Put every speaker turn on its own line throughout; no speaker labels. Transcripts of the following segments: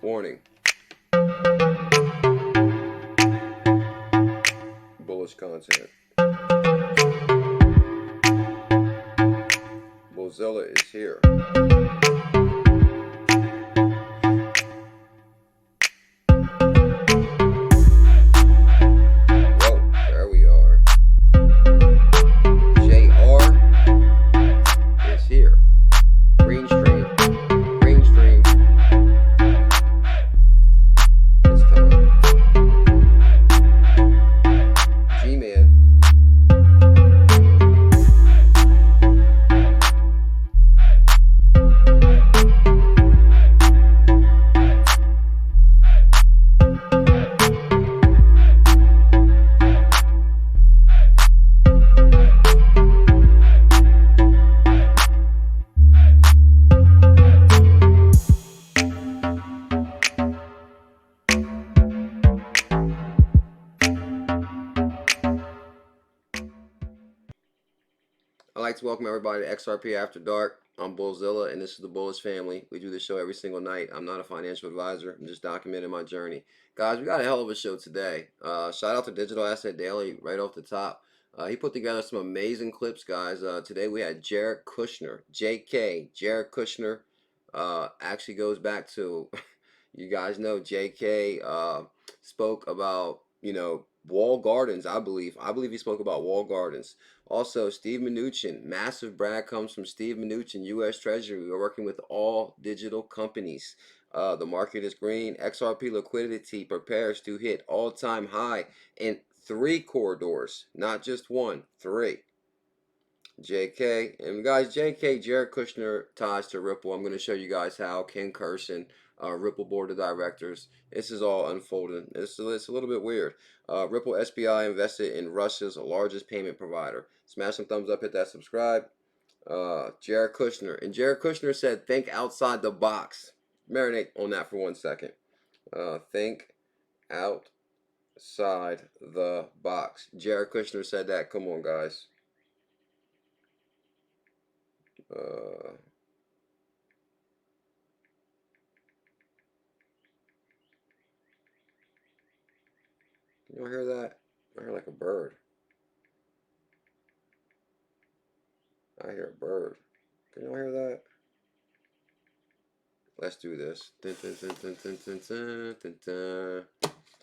Warning. Bullish content. BULLZILLA is here. Whoa, there we are. JR is here. Green stream. Green stream. It's time. G-Man. I'd like to welcome everybody to XRP After Dark. I'm BULLZILLA, and this is the Bullish family. We do this show every single night. I'm not a financial advisor. I'm just documenting my journey. Guys, we got a hell of a show today. Shout out to Digital Asset Daily right off the top. He put together some amazing clips, guys. Today we had Jared Kushner, JK. Jared Kushner actually goes back to, you guys know, JK spoke about, wall gardens, I believe. I believe he spoke about wall gardens. Also, Steve Mnuchin, massive brag comes from Steve Mnuchin, US Treasury. We're working with all digital companies. The market is green. XRP liquidity prepares to hit all-time high in 3 corridors, not just 1, 3. JK, and guys, JK, Jared Kushner ties to Ripple. I'm going to show you guys how. Ken Kersen, Ripple Board of Directors. This is all unfolding. It's a little bit weird. Ripple SBI invested in Russia's largest payment provider. Smash some thumbs up, hit that subscribe. Jared Kushner. And Jared Kushner said, think outside the box. Marinate on that for 1 second. Think outside the box. Jared Kushner said that. Come on, guys. You don't hear that? I hear like a bird. I hear a bird. Can you hear that? Let's do this. I'd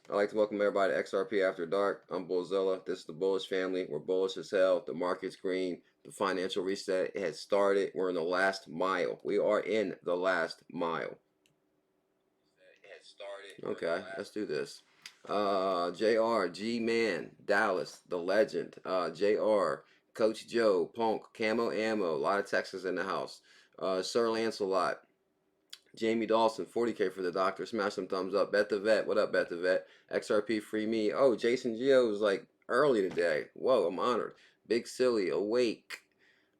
like to welcome everybody to XRP After Dark. I'm BULLZILLA. This is the Bullish family. We're bullish as hell. The market's green. The financial reset has started. We're in the last mile. We are in the last mile. Okay, let's do this. JR, G-Man, Dallas, the legend. JR, Coach Joe, Punk, Camo Ammo, a lot of Texas in the house. Sir Lancelot, Jamie Dawson, 40K for the doctor. Smash some thumbs up. Bet the Vet, what up, Bet the Vet? XRP Free Me. Oh, Jason Geo was like early today. Whoa, I'm honored. Big Silly, Awake,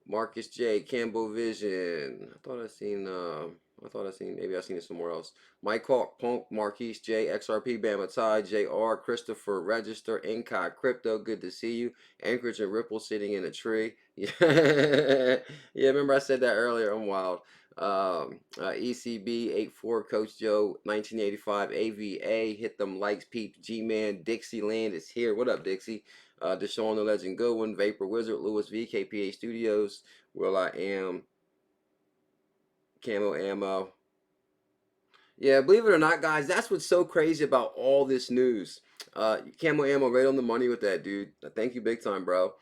Marcus J, Cambo Vision. Maybe I've seen it somewhere else. Mike Hawk, Punk, Marquise J, XRP, Bama Ty, JR, Christopher, Register, CKJ Crypto, good to see you. Anchorage and Ripple sitting in a tree. Yeah, remember I said that earlier, I'm wild. ECB 84, Coach Joe 1985, AVA, hit them likes, peeps. G-Man, Dixieland is here. What up, Dixie? Deshaun the Legend, Goodwin, Vapor Wizard, Lewis V, KPA Studios, Will I Am, Camo Ammo. Yeah, believe it or not, guys, that's what's so crazy about all this news. Camo Ammo, right on the money with that, dude. Thank you big time, bro.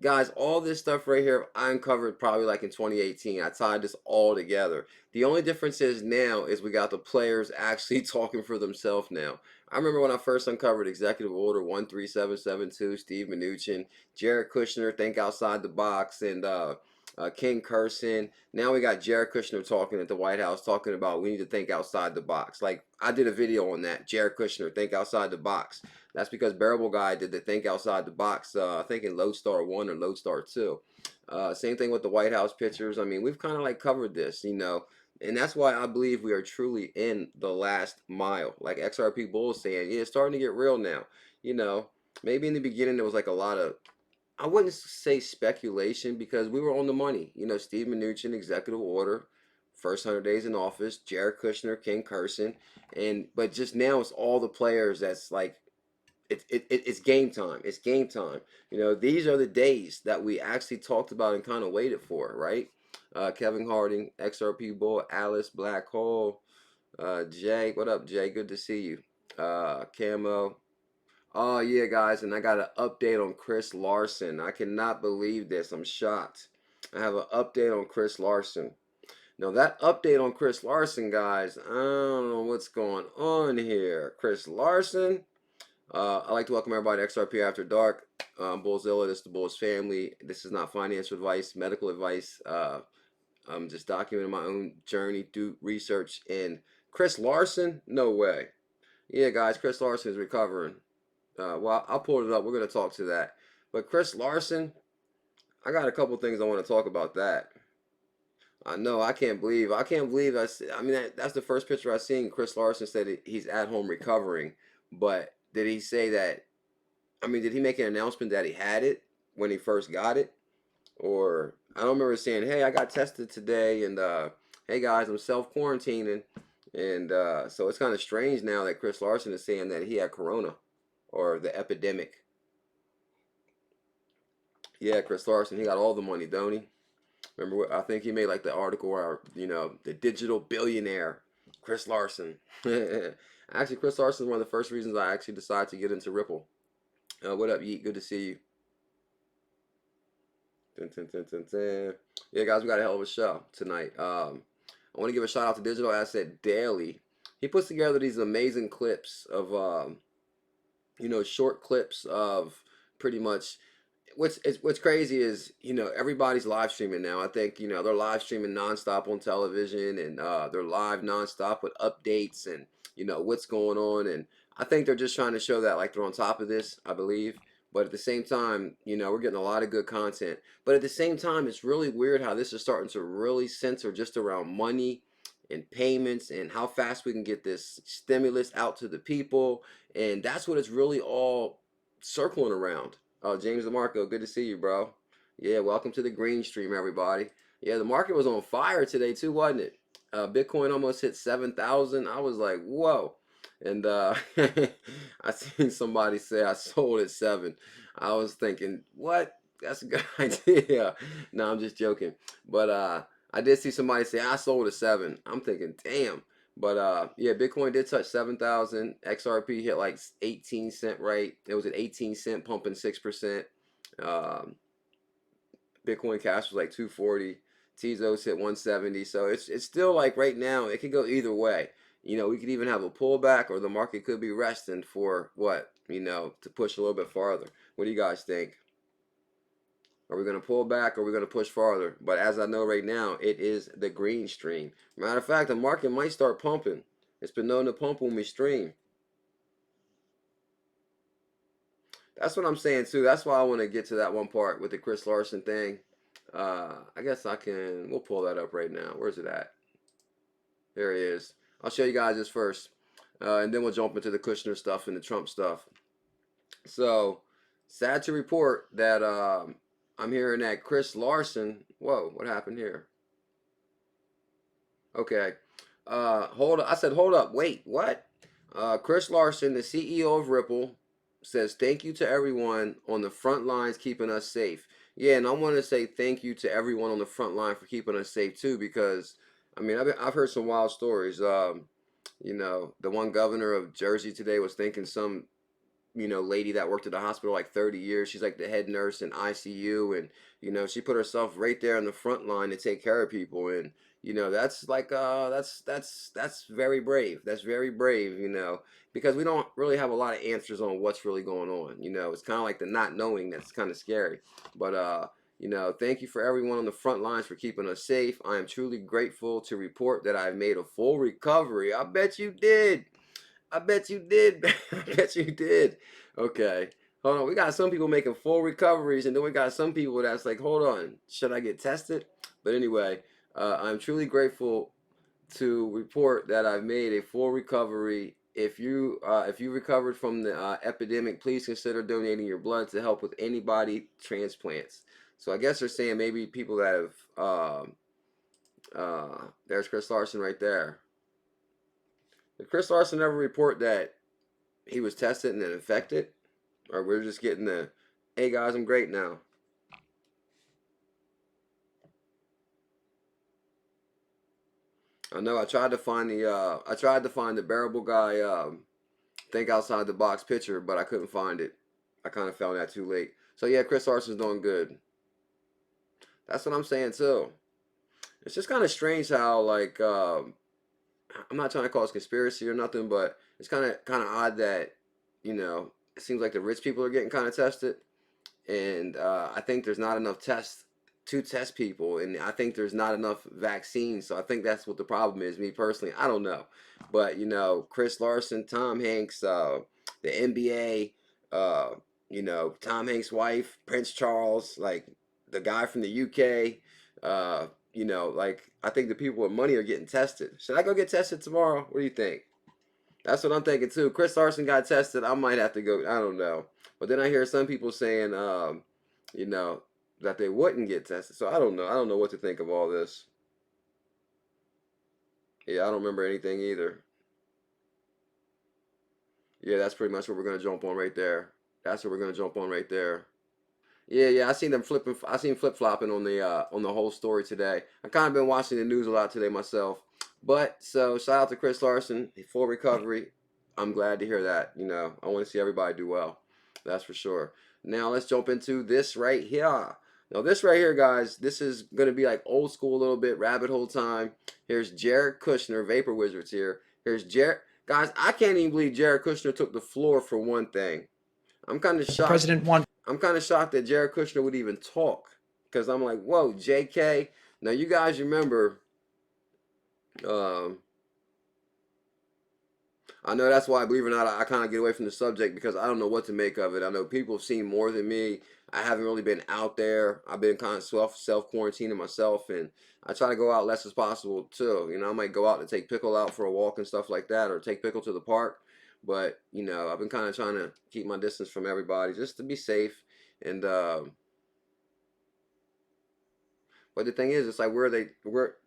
Guys, all this stuff right here, I uncovered probably like in 2018. I tied this all together. The only difference is now is we got the players actually talking for themselves now. I remember when I first uncovered Executive Order 13772, Steve Mnuchin, Jared Kushner, Think Outside the Box, and Ken Kersen. Now we got Jared Kushner talking at the White House, talking about we need to think outside the box. Like, I did a video on that. Jared Kushner, think outside the box. That's because Bearable Guy did the think outside the box, I think in Lodestar 1 or Lodestar 2. Same thing with the White House pictures. I mean, we've kind of like covered this, and that's why I believe we are truly in the last mile. Like XRP Bull saying, yeah, it's starting to get real now. Maybe in the beginning there was like a lot of, I wouldn't say speculation because we were on the money. Steve Mnuchin, executive order, first 100 days in office, Jared Kushner, Ken Kurson, but just now it's all the players that's like it's game time. It's game time. You know, these are the days that we actually talked about and kind of waited for, right? Kevin Harding, XRP Bull, Alice, Black Hole, Jay. What up, Jay? Good to see you. Camo. Oh, yeah, guys. And I got an update on Chris Larsen. I cannot believe this. I'm shocked. I have an update on Chris Larsen. Now, that update on Chris Larsen, guys, I don't know what's going on here. Chris Larsen. I'd like to welcome everybody to XRP After Dark. BULLZILLA, this is the Bullish family. This is not financial advice, medical advice. I'm just documenting my own journey through research. And Chris Larsen, no way. Yeah, guys, Chris Larsen is recovering. Well, I'll pull it up. We're going to talk to that. But Chris Larsen, I got a couple things I want to talk about that. I know, I can't believe that's the first picture I seen. Chris Larsen said he's at home recovering, but did he say that? I mean, did he make an announcement that he had it when he first got it? Or I don't remember saying, hey, I got tested today, and hey guys, I'm self-quarantining. And so it's kind of strange now that Chris Larsen is saying that he had corona or the epidemic. Yeah, Chris Larsen, he got all the money, don't he? Remember, I think he made like the article where, you know, the digital billionaire, Chris Larsen. Actually, Chris Larsen is one of the first reasons I actually decided to get into Ripple. What up, Yeet? Good to see you. Dun, dun, dun, dun, dun. Yeah, guys, we got a hell of a show tonight. I want to give a shout out to Digital Asset Daily. He puts together these amazing clips of, you know, short clips of pretty much. What's crazy is, you know, everybody's live streaming now. I think, you know, they're live streaming nonstop on television, and they're live nonstop with updates and, you know, what's going on. And I think they're just trying to show that like they're on top of this, I believe. But at the same time, you know, we're getting a lot of good content. But at the same time, it's really weird how this is starting to really center just around money and payments and how fast we can get this stimulus out to the people. And that's what it's really all circling around. Oh, James DeMarco, good to see you, bro. Yeah, welcome to the green stream, everybody. Yeah, the market was on fire today too, wasn't it? Bitcoin almost hit 7,000. I was like, whoa. And I seen somebody say I sold at 7. I was thinking, what? That's a good idea. No, I'm just joking. But I did see somebody say I sold at 7. I'm thinking, damn. But yeah, Bitcoin did touch 7,000. XRP hit like 18 cent, right? It was at 18 cent, pumping 6%. Bitcoin Cash was like 240. Tezos hit 170. So it's still like right now, it could go either way. You know, we could even have a pullback, or the market could be resting for what, you know, to push a little bit farther. What do you guys think? Are we going to pull back, or are we going to push farther? But as I know right now, it is the green stream. Matter of fact, the market might start pumping. It's been known to pump when we stream. That's what I'm saying too. That's why I want to get to that one part with the Chris Larsen thing. I guess we'll pull that up right now. Where's it at? There he is. I'll show you guys this first. And then we'll jump into the Kushner stuff and the Trump stuff. So, sad to report that I'm hearing that Chris Larsen. Whoa, what happened here? Okay. Hold up. I said, hold up. Wait, what? Chris Larsen, the CEO of Ripple, says thank you to everyone on the front lines keeping us safe. Yeah, and I want to say thank you to everyone on the front line for keeping us safe too, because I mean I've heard some wild stories. You know, the one governor of Jersey today was thanking some, you know, lady that worked at the hospital like 30 years. She's like the head nurse in ICU, and you know, she put herself right there on the front line to take care of people. And you know, that's like that's very brave. That's very brave, you know, because we don't really have a lot of answers on what's really going on. You know, it's kind of like the not knowing that's kind of scary. But you know, thank you for everyone on the front lines for keeping us safe. I am truly grateful to report that I've made a full recovery. I bet you did. I bet you did. I bet you did. Okay. Hold on. We got some people making full recoveries, and then we got some people that's like, hold on, should I get tested? But anyway, I'm truly grateful to report that I've made a full recovery. If you recovered from the epidemic, please consider donating your blood to help with any body transplants. So I guess they're saying maybe people that have There's Chris Larsen right there. Did Chris Larsen ever report that he was tested and then infected? Or we're just getting the, hey guys, I'm great now. I know I tried to find the bearable guy think outside the box picture, but I couldn't find it. I kind of found that too late. So yeah, Chris Larsen's doing good. That's what I'm saying too. It's just kind of strange how like I'm not trying to call it conspiracy or nothing, but it's kind of odd that it seems like the rich people are getting kind of tested, and I think there's not enough tests to test people, and I think there's not enough vaccines. So I think that's what the problem is. Me personally, I don't know, but Chris Larsen, Tom Hanks, the NBA, Tom Hanks' wife, Prince Charles, like the guy from the UK. Like I think the people with money are getting tested. Should I go get tested tomorrow? What do you think? That's what I'm thinking too. Chris Larsen got tested. I might have to go. I don't know. But then I hear some people saying, you know, that they wouldn't get tested. So I don't know. I don't know what to think of all this. Yeah, I don't remember anything either. Yeah, that's pretty much what we're gonna jump on right there. That's what we're gonna jump on right there. Yeah, yeah, I seen them flipping. I seen flip flopping on the whole story today. I kind of been watching the news a lot today myself. But so shout out to Chris Larsen, full recovery. I'm glad to hear that. I want to see everybody do well. That's for sure. Now let's jump into this right here. Now this right here, guys, this is gonna be like old school a little bit, rabbit hole time. Here's Jared Kushner, Vapor Wizards here. Here's Jared. Guys, I can't even believe Jared Kushner took the floor for one thing. I'm kind of shocked.
President won.
I'm kind of shocked that Jared Kushner would even talk, because I'm like, whoa, JK. Now you guys remember, um, I know that's why, believe it or not, I kind of get away from the subject because I don't know what to make of it. I know people have seen more than me. I haven't really been out there. I've been kind of self quarantining myself, and I try to go out less as possible too. I might go out to take Pickle out for a walk and stuff like that, or take Pickle to the park. But I've been kind of trying to keep my distance from everybody just to be safe. And but the thing is, it's like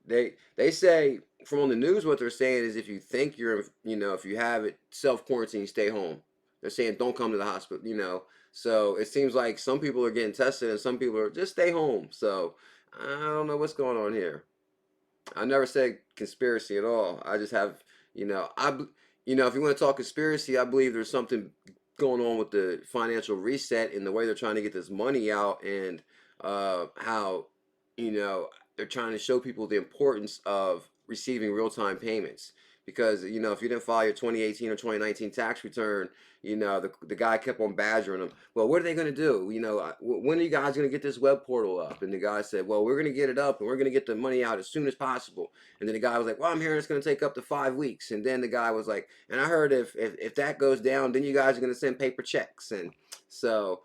they say from on the news, what they're saying is if you think you're, if you have it, self quarantine, stay home. They're saying don't come to the hospital. So it seems like some people are getting tested and some people are just stay home. So I don't know what's going on here. I never said conspiracy at all. I just have, if you want to talk conspiracy, I believe there's something going on with the financial reset and the way they're trying to get this money out, and how they're trying to show people the importance of receiving real-time payments. Because if you didn't file your 2018 or 2019 tax return, the guy kept on badgering them. Well, what are they going to do? When are you guys going to get this web portal up? And the guy said, well, we're going to get it up and we're going to get the money out as soon as possible. And then the guy was like, well, I'm hearing it's going to take up to 5 weeks. And then the guy was like, and I heard if that goes down, then you guys are going to send paper checks. And so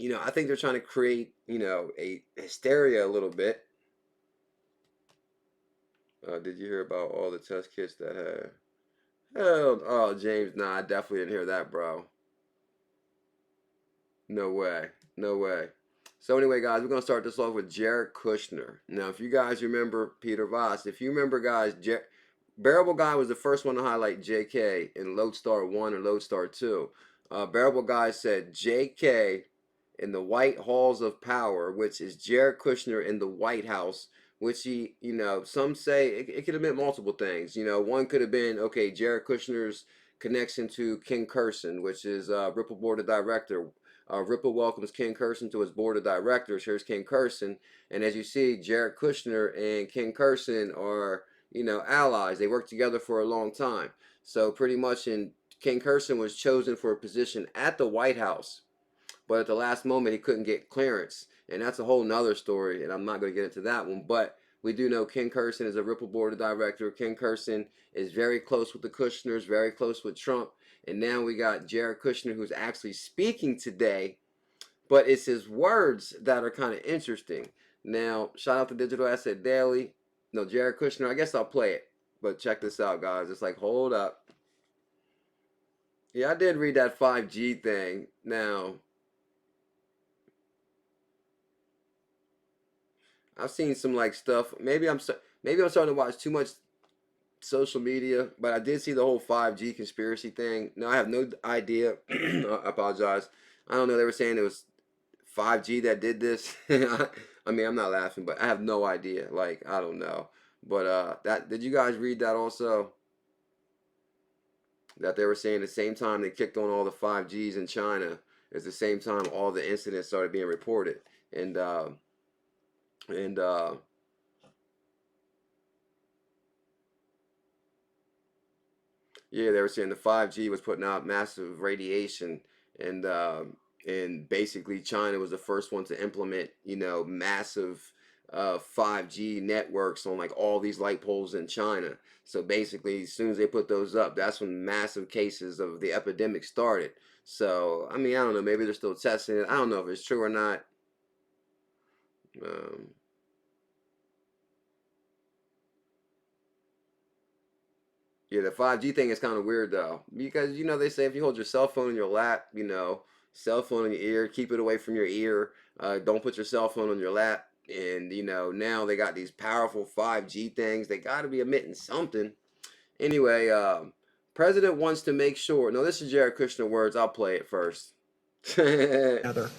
I think they're trying to create a hysteria a little bit. Did you hear about all the test kits that had? Hell, oh, James, nah, I definitely didn't hear that, bro. No way. No way. So anyway, guys, we're going to start this off with Jared Kushner. Now, if you guys remember Peter Voss, if you remember, guys, Bearable Guy was the first one to highlight JK in Lodestar 1 or Lodestar 2. Bearable Guy said JK in the White Halls of Power, which is Jared Kushner in the White House, which he, some say it could have been multiple things. One could have been, okay, Jared Kushner's connection to King Kurson, which is Ripple Board of Director. Ripple welcomes King Kurson to his board of directors. Here's King Kurson. And as you see, Jared Kushner and King Kurson are, allies. They worked together for a long time. So pretty much King Kurson was chosen for a position at the White House, but at the last moment he couldn't get clearance, and that's a whole nother story, and I'm not going to get into that one. But we do know King Kurson is a Ripple board of director. King Kurson is very close with the Kushners, very close with Trump, and now we got Jared Kushner, who's actually speaking today, but it's his words that are kind of interesting. Now, shout out to Digital Asset Daily. No, Jared Kushner, I guess I'll play it, but check this out, guys. It's like, hold up. Yeah, I did read that 5G thing. Now, I've seen some like stuff. Maybe maybe I'm starting to watch too much social media, but I did see the whole 5G conspiracy thing. No, I have no idea. I apologize. I don't know. They were saying it was 5G that did this. I mean, I'm not laughing, but I have no idea. Like, I don't know. But that did you guys read that also? That they were saying the same time they kicked on all the 5Gs in China is the same time all the incidents started being reported. And and yeah, they were saying the 5G was putting out massive radiation, and basically China was the first one to implement, you know, massive 5G networks on like all these light poles in China. So basically, as soon as they put those up, that's when massive cases of the epidemic started. So I mean, I don't know. Maybe they're still testing it. I don't know if it's true or not. Um, Yeah, the 5G thing is kind of weird though, because you know they say if you hold your cell phone in your lap, you know, cell phone in your ear, keep it away from your ear. Don't put your cell phone on your lap. And you know now they got these powerful 5G things. They got to be emitting something. Anyway, president wants to make sure. No, this is Jared Kushner words. I'll play it first.
Together.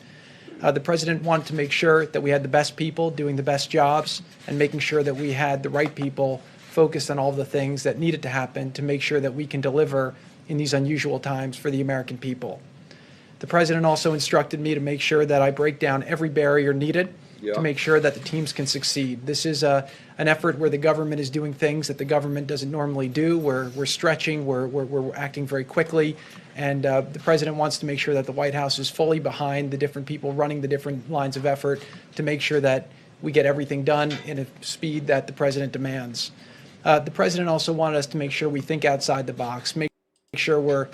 The president wanted to make sure that we had the best people doing the best jobs and making sure that we had the right people focused on all the things that needed to happen to make sure that we can deliver in these unusual times for the American people. The president also instructed me to make sure that I break down every barrier needed to
Yeah.
make sure that the teams can succeed. This is an effort where the government is doing things that the government doesn't normally do. We're stretching, we're acting very quickly, and the president wants to make sure that the White House is fully behind the different people running the different lines of effort to make sure that we get everything done in a speed that the president demands. The president also wanted us to make sure we think outside the box, make sure we're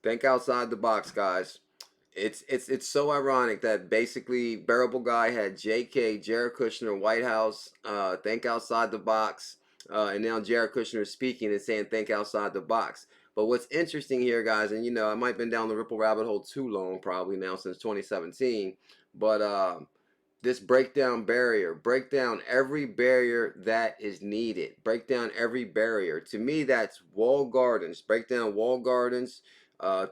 Think outside the box, guys. It's so ironic that basically Bearable Guy had JK, Jared Kushner, White House, think outside the box, and now Jared Kushner is speaking and saying think outside the box. But what's interesting here, guys, and you know I might have been down the Ripple rabbit hole too long, probably now since 2017, but this break down every barrier that is needed, break down every barrier. To me, that's wall gardens. Break down wall gardens.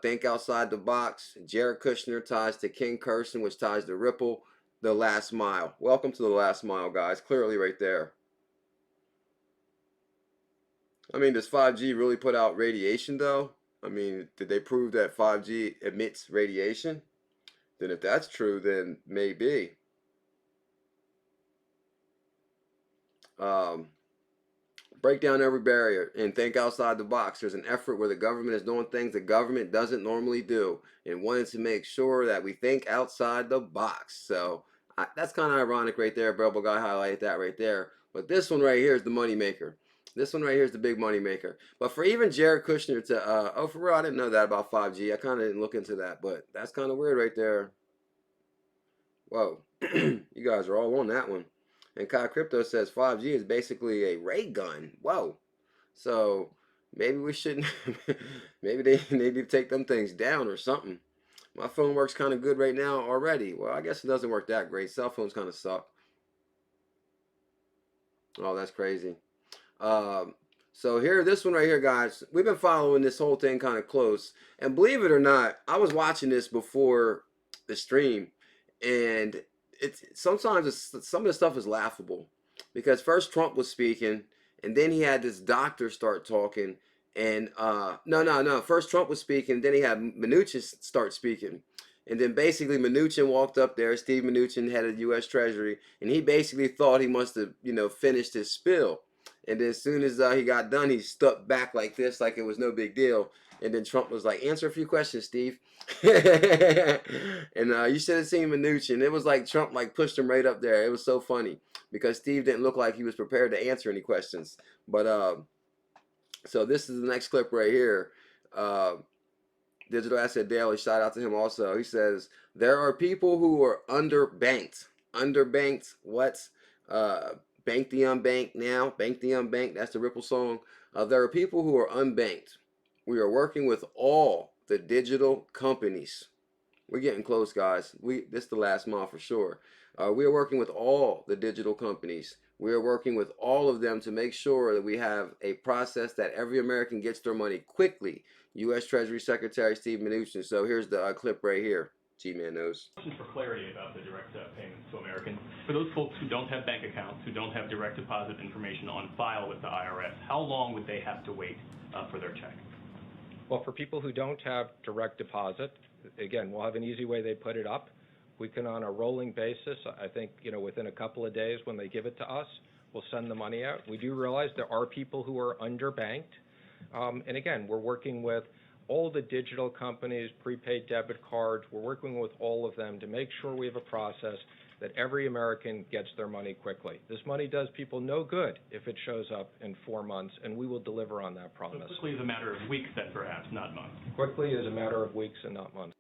Think outside the box. Jared Kushner ties to King Kirsten, which ties to Ripple. The last mile. Welcome to the last mile, guys. Clearly, right there. I mean, does 5G really put out radiation, though? I mean, did they prove that 5G emits radiation? Then, if that's true, then maybe. Um, Break down every barrier and think outside the box. There's an effort where the government is doing things the government doesn't normally do and wanted to make sure that we think outside the box. So that's kind of ironic right there. Bubble Guy highlighted that right there. But this one right here is the money maker. This one right here is the big money maker. But for even Jared Kushner to, oh, for real, I didn't know that about 5G. I kind of didn't look into that, but that's kind of weird right there. Whoa, you guys are all on that one. And Kai Crypto says 5G is basically a ray gun. Whoa. So maybe we shouldn't. Maybe they need to take them things down or something. My phone works kind of good right now already. Well, I guess it doesn't work that great. Cell phones kind of suck. Oh, that's crazy. Um, so here, this one right here, guys. We've been following this whole thing kind of close, and believe it or not, I was watching this before the stream, and it's sometimes some of the stuff is laughable because first Trump was speaking, and then he had this doctor start talking, and no. First Trump was speaking, then he had Mnuchin start speaking. And then basically Mnuchin walked up there, Steve Mnuchin, head of U.S. Treasury, and he basically thought he must have, you know, finished his spill. And then as soon as he got done, he stepped back like this, like it was no big deal. And then Trump was like, answer a few questions, Steve. And you should have seen Mnuchin. It was like Trump like pushed him right up there. It was so funny because Steve didn't look like he was prepared to answer any questions. But so this is the next clip right here. Uh, Digital Asset Daily, shout out to him also. He says, there are people who are underbanked. Underbanked, what? Bank the unbanked now. Bank the unbanked. That's the Ripple song. There are people who are unbanked. We are working with all the digital companies. We're getting close, guys. This is the last mile for sure. We are working with all the digital companies. We're working with all of them to make sure that we have a process that every American gets their money quickly. U.S. Treasury Secretary Steve Mnuchin. So here's the clip right here. G-Man knows.
Question for clarity about the direct payments to Americans. For those folks who don't have bank accounts, who don't have direct deposit information on file with the IRS, how long would they have to wait for their check?
Well, for people who don't have direct deposit, again, we'll have an easy way they put it up. We can, on a rolling basis, I think, within a couple of days when they give it to us, we'll send the money out. We do realize there are people who are underbanked. And again, we're working with all the digital companies, prepaid debit cards. We're working with all of them to make sure we have a process that every American gets their money quickly. This money does people no good if it shows up in 4 months, and we will deliver on that promise.
So quickly is a matter of weeks then, perhaps, not months.
Quickly is a matter of weeks and not months.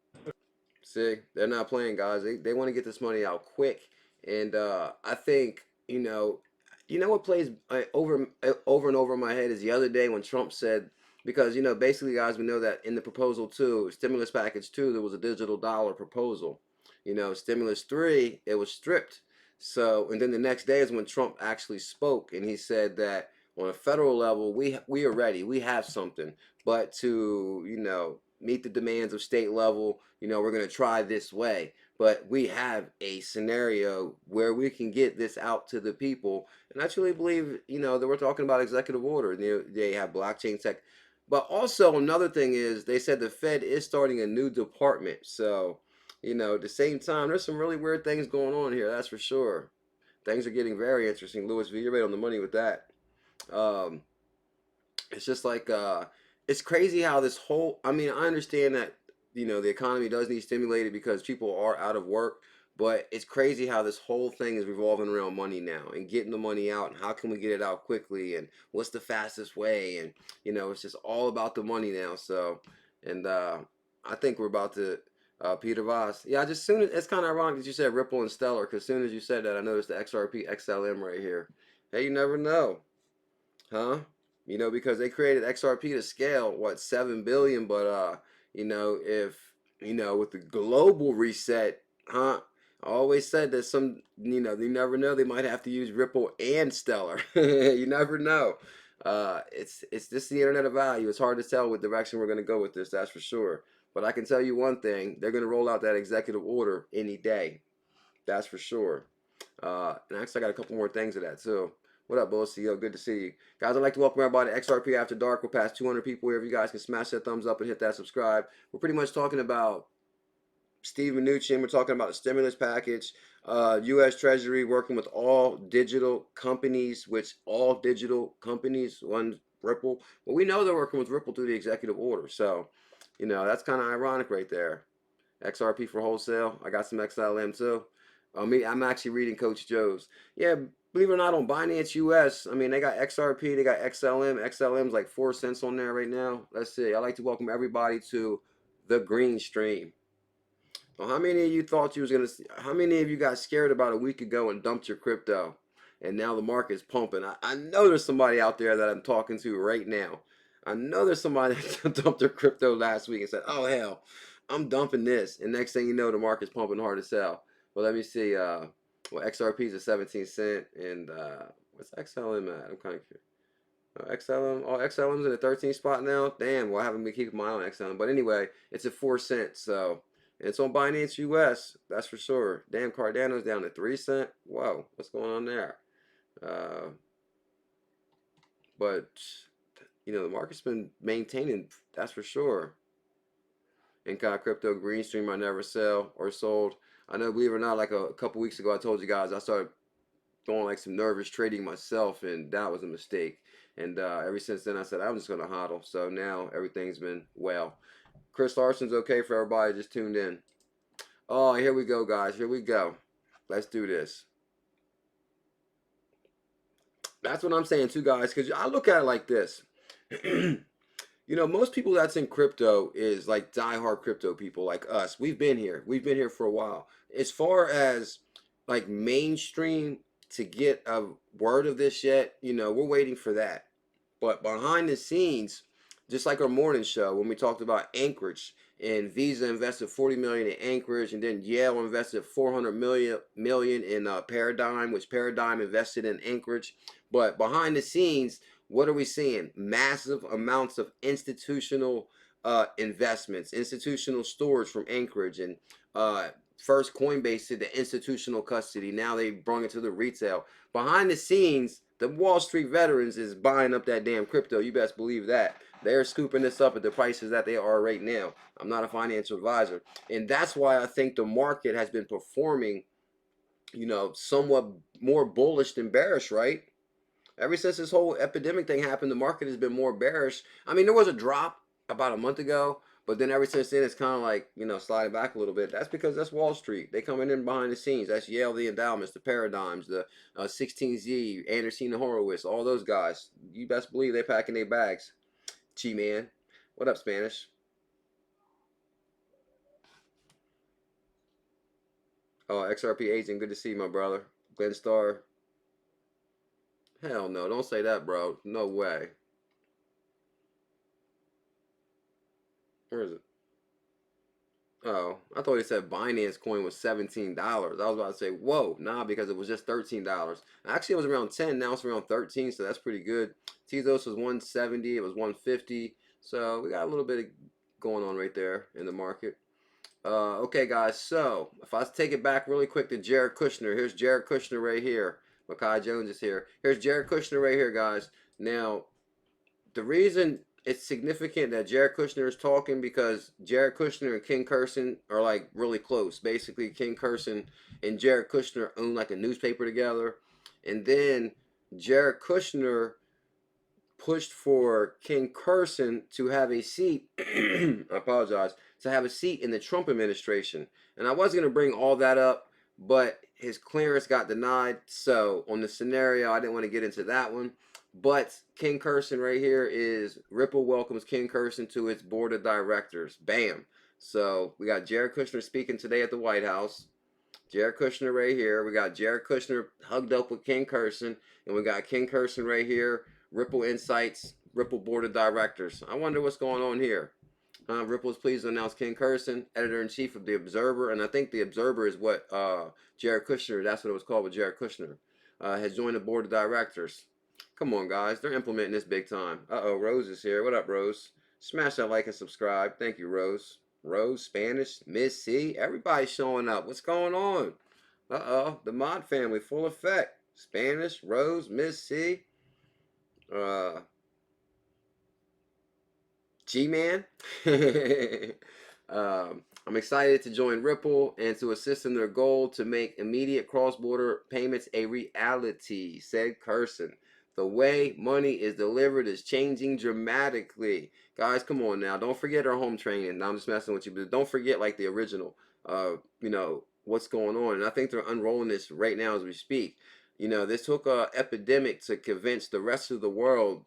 See, they're not playing, guys. They want to get this money out quick. And I think, what plays over and over in my head is the other day when Trump said, because, basically, guys, we know that in the proposal 2, stimulus package 2, there was a digital dollar proposal. Stimulus 3, it was stripped. So, and then the next day is when Trump actually spoke, and he said that on a federal level, we are ready. We have something. But to, meet the demands of state level, we're going to try this way. But we have a scenario where we can get this out to the people. And I truly believe, that we're talking about executive order. They have blockchain tech. But also another thing is they said the Fed is starting a new department. So, at the same time, there's some really weird things going on here. That's for sure. Things are getting very interesting. Louis V, you're right on the money with that. It's just like, it's crazy how this whole, I understand that, the economy does need stimulated because people are out of work, but it's crazy how this whole thing is revolving around money now and getting the money out and how can we get it out quickly and what's the fastest way, and, it's just all about the money now. So, and I think we're about to, Peter Voss. Yeah, it's kind of ironic that you said Ripple and Stellar, because as soon as you said that, I noticed the XRP XLM right here. Hey, you never know. Huh? Because they created XRP to scale, what, 7 billion, but if with the global reset, huh? I always said that you never know, they might have to use Ripple and Stellar. You never know. It's just the internet of value. It's hard to tell what direction we're going to go with this, that's for sure. But I can tell you one thing, they're going to roll out that executive order any day. That's for sure. And actually, I got a couple more things of that too. What up, Bulls CEO? Good to see you. Guys, I'd like to welcome everybody to XRP After Dark. We're past 200 people here. If you guys can smash that thumbs up and hit that subscribe. We're pretty much talking about Steve Mnuchin. We're talking about the stimulus package. U.S. Treasury working with all digital companies, which all digital companies, one Ripple. Well, we know they're working with Ripple through the executive order. So, that's kind of ironic right there. XRP for wholesale. I got some XLM too. I'm actually reading Coach Joe's. Yeah, believe it or not, on Binance US, they got XRP, they got XLM. XLM's like 4 cents on there right now. Let's see. I'd like to welcome everybody to the green stream. Well, how many of you thought you was going to, how many of you got scared about a week ago and dumped your crypto? And now the market's pumping. I know there's somebody out there that I'm talking to right now. I know there's somebody that dumped their crypto last week and said, oh, hell, I'm dumping this. And next thing you know, the market's pumping hard to sell. Well, let me see. Well, XRP is at 17 cents, and what's XLM at? I'm kind of curious. XLM, XLM's in the 13th spot now. Damn, well, I haven't been keeping my eye on XLM, but anyway, it's at 4 cents. So, and it's on Binance US. That's for sure. Damn, Cardano's down to 3 cents. Whoa, what's going on there? But the market's been maintaining. That's for sure. And kind of crypto green stream, I never sell or sold. I know, believe it or not, like a couple weeks ago, I told you guys I started doing like some nervous trading myself, and that was a mistake. And ever since then, I said I'm just gonna hodl. So now everything's been well. Chris Larsen's okay for everybody just tuned in. Oh, here we go, guys. Here we go. Let's do this. That's what I'm saying too, guys. Because I look at it like this. Most people that's in crypto is like diehard crypto people like us. We've been here. We've been here for a while. As far as like mainstream to get a word of this yet, we're waiting for that. But behind the scenes, just like our morning show when we talked about Anchorage, and Visa invested 40 million in Anchorage, and then Yale invested 400 million in Paradigm, which Paradigm invested in Anchorage. But behind the scenes, what are we seeing? Massive amounts of institutional investments, institutional storage from Anchorage, and first Coinbase did the institutional custody. Now they brought it to the retail. Behind the scenes, the Wall Street veterans is buying up that damn crypto. You best believe that. They're scooping this up at the prices that they are right now. I'm not a financial advisor. And that's why I think the market has been performing, you know, somewhat more bullish than bearish, right? Ever since this whole epidemic thing happened, the market has been more bearish. I mean, there was a drop about a month ago, but then ever since then, it's kind of like, you know, sliding back a little bit. That's because that's Wall Street. They coming in behind the scenes. That's Yale, the endowments, the Paradigms, the 16Z, Anderson Horowitz, all those guys. You best believe they packing their bags. G-Man. What up, Spanish? Oh, XRP agent. Good to see you, my brother. Glenn Starr. Hell no. Don't say that, bro. No way. Where is it? Oh, I thought he said Binance coin was $17. I was about to say, whoa, nah, because it was just $13. Actually, it was around 10. Now it's around 13, so that's pretty good. Tezos was 170. It was 150. So we got a little bit going on right there in the market. Okay, guys. So if I take it back really quick to Jared Kushner, here's Jared Kushner right here. Makai Jones is here. Here's Jared Kushner right here, guys. Now, the reason it's significant that Jared Kushner is talking because Jared Kushner and Ken Kurson are like really close. Basically, Ken Kurson and Jared Kushner own like a newspaper together. And then Jared Kushner pushed for Ken Kurson to have a seat, I apologize, to have a seat in the Trump administration. And I was going to bring all that up, but his clearance got denied. So on the scenario, I didn't want to get into that one. But Ken Kurson right here is Ripple welcomes Ken Kurson to its board of directors. Bam. So we got Jared Kushner speaking today at the White House. Jared Kushner right here. We got Jared Kushner hugged up with Ken Kurson. And we got Ken Kurson right here. Ripple Insights, Ripple board of directors. I wonder what's going on here. Ripple is pleased to announce Ken Kurson, editor-in-chief of The Observer. And I think The Observer is what Jared Kushner, that's what it was called with Jared Kushner, has joined the board of directors. Come on, guys. They're implementing this big time. Uh-oh, Rose is here. What up, Rose? Smash that like and subscribe. Thank you, Rose. Rose, Spanish, Miss C. Everybody's showing up. What's going on? Uh-oh, the mod family, full effect. Spanish, Rose, Miss C. G-Man. I'm excited to join Ripple and to assist in their goal to make immediate cross-border payments a reality, said Kurson. The way money is delivered is changing dramatically. Guys, come on now. Don't forget our home training. Now, I'm just messing with you, but don't forget like the original, you know, what's going on. And I think they're unrolling this right now as we speak. You know, this took an epidemic to convince the rest of the world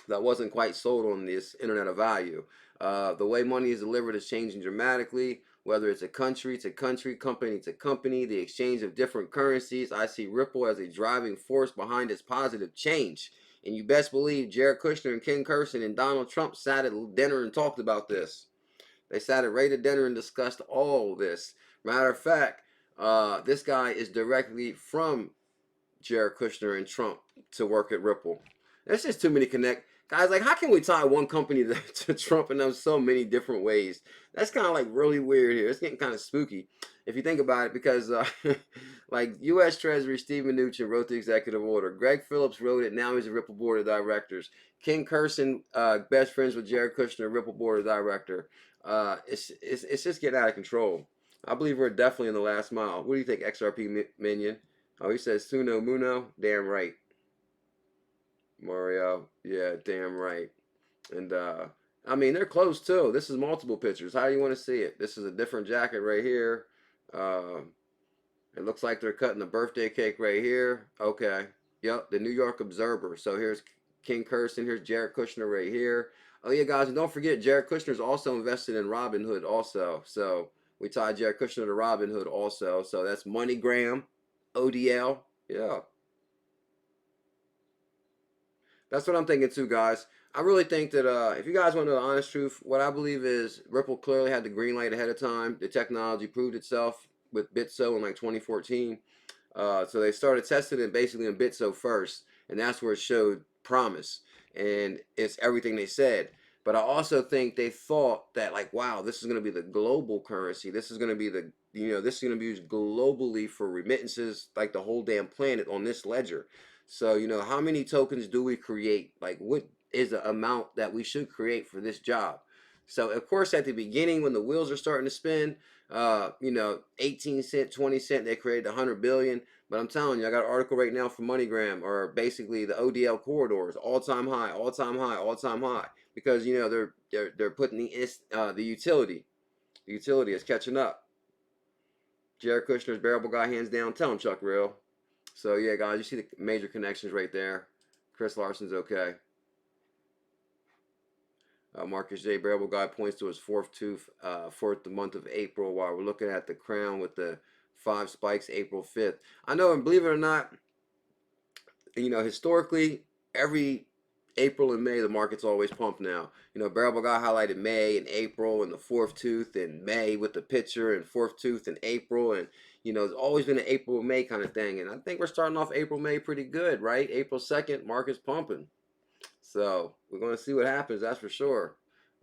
that wasn't quite sold on this Internet of Value. The way money is delivered is changing dramatically, whether it's a country to country, company to company, the exchange of different currencies. I see Ripple as a driving force behind this positive change. And you best believe Jared Kushner and Ken Kurson and Donald Trump sat at dinner and talked about this. They sat at right at dinner and discussed all this. Matter of fact, this guy is directly from Jared Kushner and Trump to work at Ripple. There's just too many connect. Guys, like, how can we tie one company to Trump in so many different ways? That's kind of like really weird here. It's getting kind of spooky if you think about it because, like, U.S. Treasury Steve Mnuchin wrote the executive order. Greg Phillips wrote it. Now he's a Ripple board of directors. Ken Kurson, best friends with Jared Kushner, Ripple board of director. It's just getting out of control. I believe we're definitely in the last mile. What do you think, XRP Minion? Oh, he says Suno Muno. Damn right. Mario, yeah, damn right. And I mean, they're close too. This is multiple pictures. How do you want to see it? This is a different jacket right here. It looks like they're cutting a birthday cake right here. Okay, yep, the New York Observer. So here's Ken Kurson. Here's Jared Kushner right here. Oh yeah, guys, and don't forget Jared Kushner's also invested in RobinHood also. So we tied Jared Kushner to RobinHood also. So that's MoneyGram, ODL. Yeah. That's what I'm thinking too, guys. I really think that if you guys want to know the honest truth, what I believe is Ripple clearly had the green light ahead of time. The technology proved itself with Bitso in like 2014. So they started testing it basically in Bitso first, and that's where it showed promise. And it's everything they said. But I also think they thought that like, wow, this is going to be the global currency. This is going to be the this is going to be used globally for remittances, like the whole damn planet on this ledger. So how many tokens do we create? Like, what is the amount that we should create for this job? So of course, at the beginning, when the wheels are starting to spin, 18 cent, 20 cent, they created 100 billion. But I'm telling you, I got an article right now from MoneyGram, or basically the ODL corridors, all time high, all time high, all time high, because they're putting the utility is catching up. Jared Kushner's bearable guy, hands down. Tell him Chuck real. So yeah, guys, you see the major connections right there. Chris Larsen's okay. Marcus J. Bearable Guy points to his fourth tooth for the month of April, while we're looking at the crown with the 5 spikes April 5th. I know, and believe it or not, historically, every April and May, the market's always pumped now. Bearable Guy highlighted May and April and the fourth tooth in May with the picture, and fourth tooth in April. And, it's always been an April, May kind of thing. And I think we're starting off April, May pretty good, right? April 2nd, market's pumping. So we're going to see what happens, that's for sure.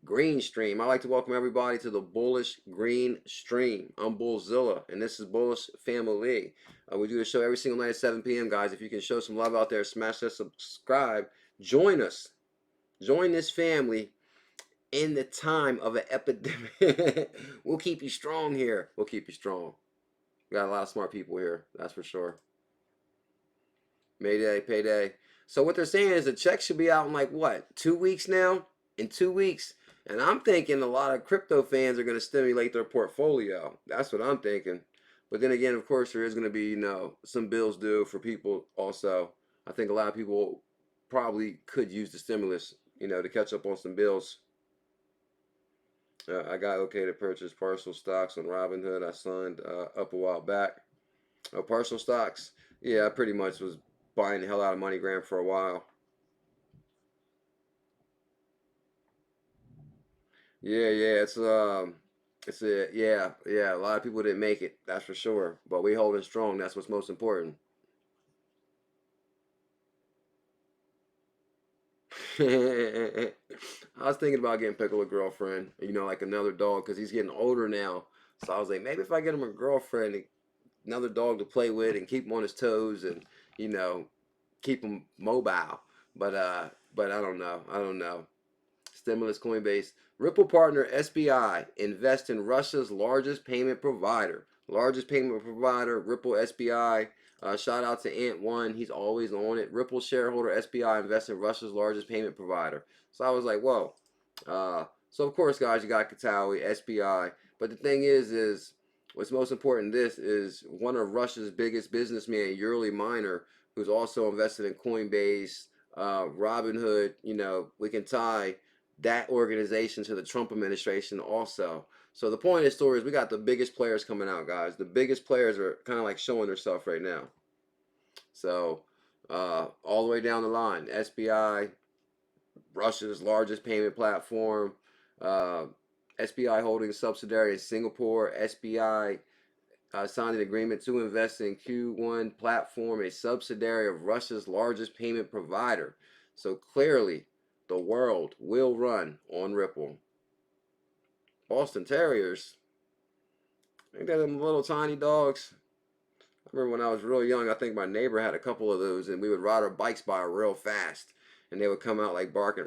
Green Stream. I'd like to welcome everybody to the Bullish Green Stream. I'm BULLZILLA, and this is Bullish Family. We do the show every single night at 7 p.m., guys. If you can show some love out there, smash that subscribe. Join us. Join this family in the time of an epidemic. We'll keep you strong here. We'll keep you strong. We got a lot of smart people here, that's for sure. Mayday, payday. So what they're saying is the check should be out in like what, 2 weeks now? In 2 weeks. And I'm thinking a lot of crypto fans are going to stimulate their portfolio. That's what I'm thinking. But then again, of course, there is going to be, some bills due for people also. I think a lot of people probably could use the stimulus, to catch up on some bills. I got okay to purchase partial stocks on RobinHood. I signed up a while back. Partial stocks. Yeah, I pretty much was buying the hell out of MoneyGram for a while. Yeah, it's yeah. A lot of people didn't make it, that's for sure. But we holding strong. That's what's most important. I was thinking about getting Pickle a girlfriend, like another dog, because he's getting older now. So I was like, maybe if I get him a girlfriend, another dog to play with, and keep him on his toes, and keep him mobile. But I don't know. Stimulus, Coinbase. Ripple partner SBI invest in Russia's largest payment provider. Ripple SBI. Shout out to Ant1. He's always on it. Ripple shareholder SBI invest in Russia's largest payment provider. So I was like, whoa. So of course, guys, you got QIWI, SBI. But the thing is what's most important in this is one of Russia's biggest businessmen, Yuri Miner, who's also invested in Coinbase, RobinHood. We can tie that organization to the Trump administration also. So the point of the story is we got the biggest players coming out, guys. The biggest players are kind of like showing themselves right now. So all the way down the line, SBI, Russia's largest payment platform, SBI holding a subsidiary in Singapore, SBI signed an agreement to invest in Q1 platform, a subsidiary of Russia's largest payment provider. So clearly, the world will run on Ripple. Boston Terriers. Ain't that them little tiny dogs? I remember when I was real young, I think my neighbor had a couple of those, and we would ride our bikes by real fast, and they would come out like barking,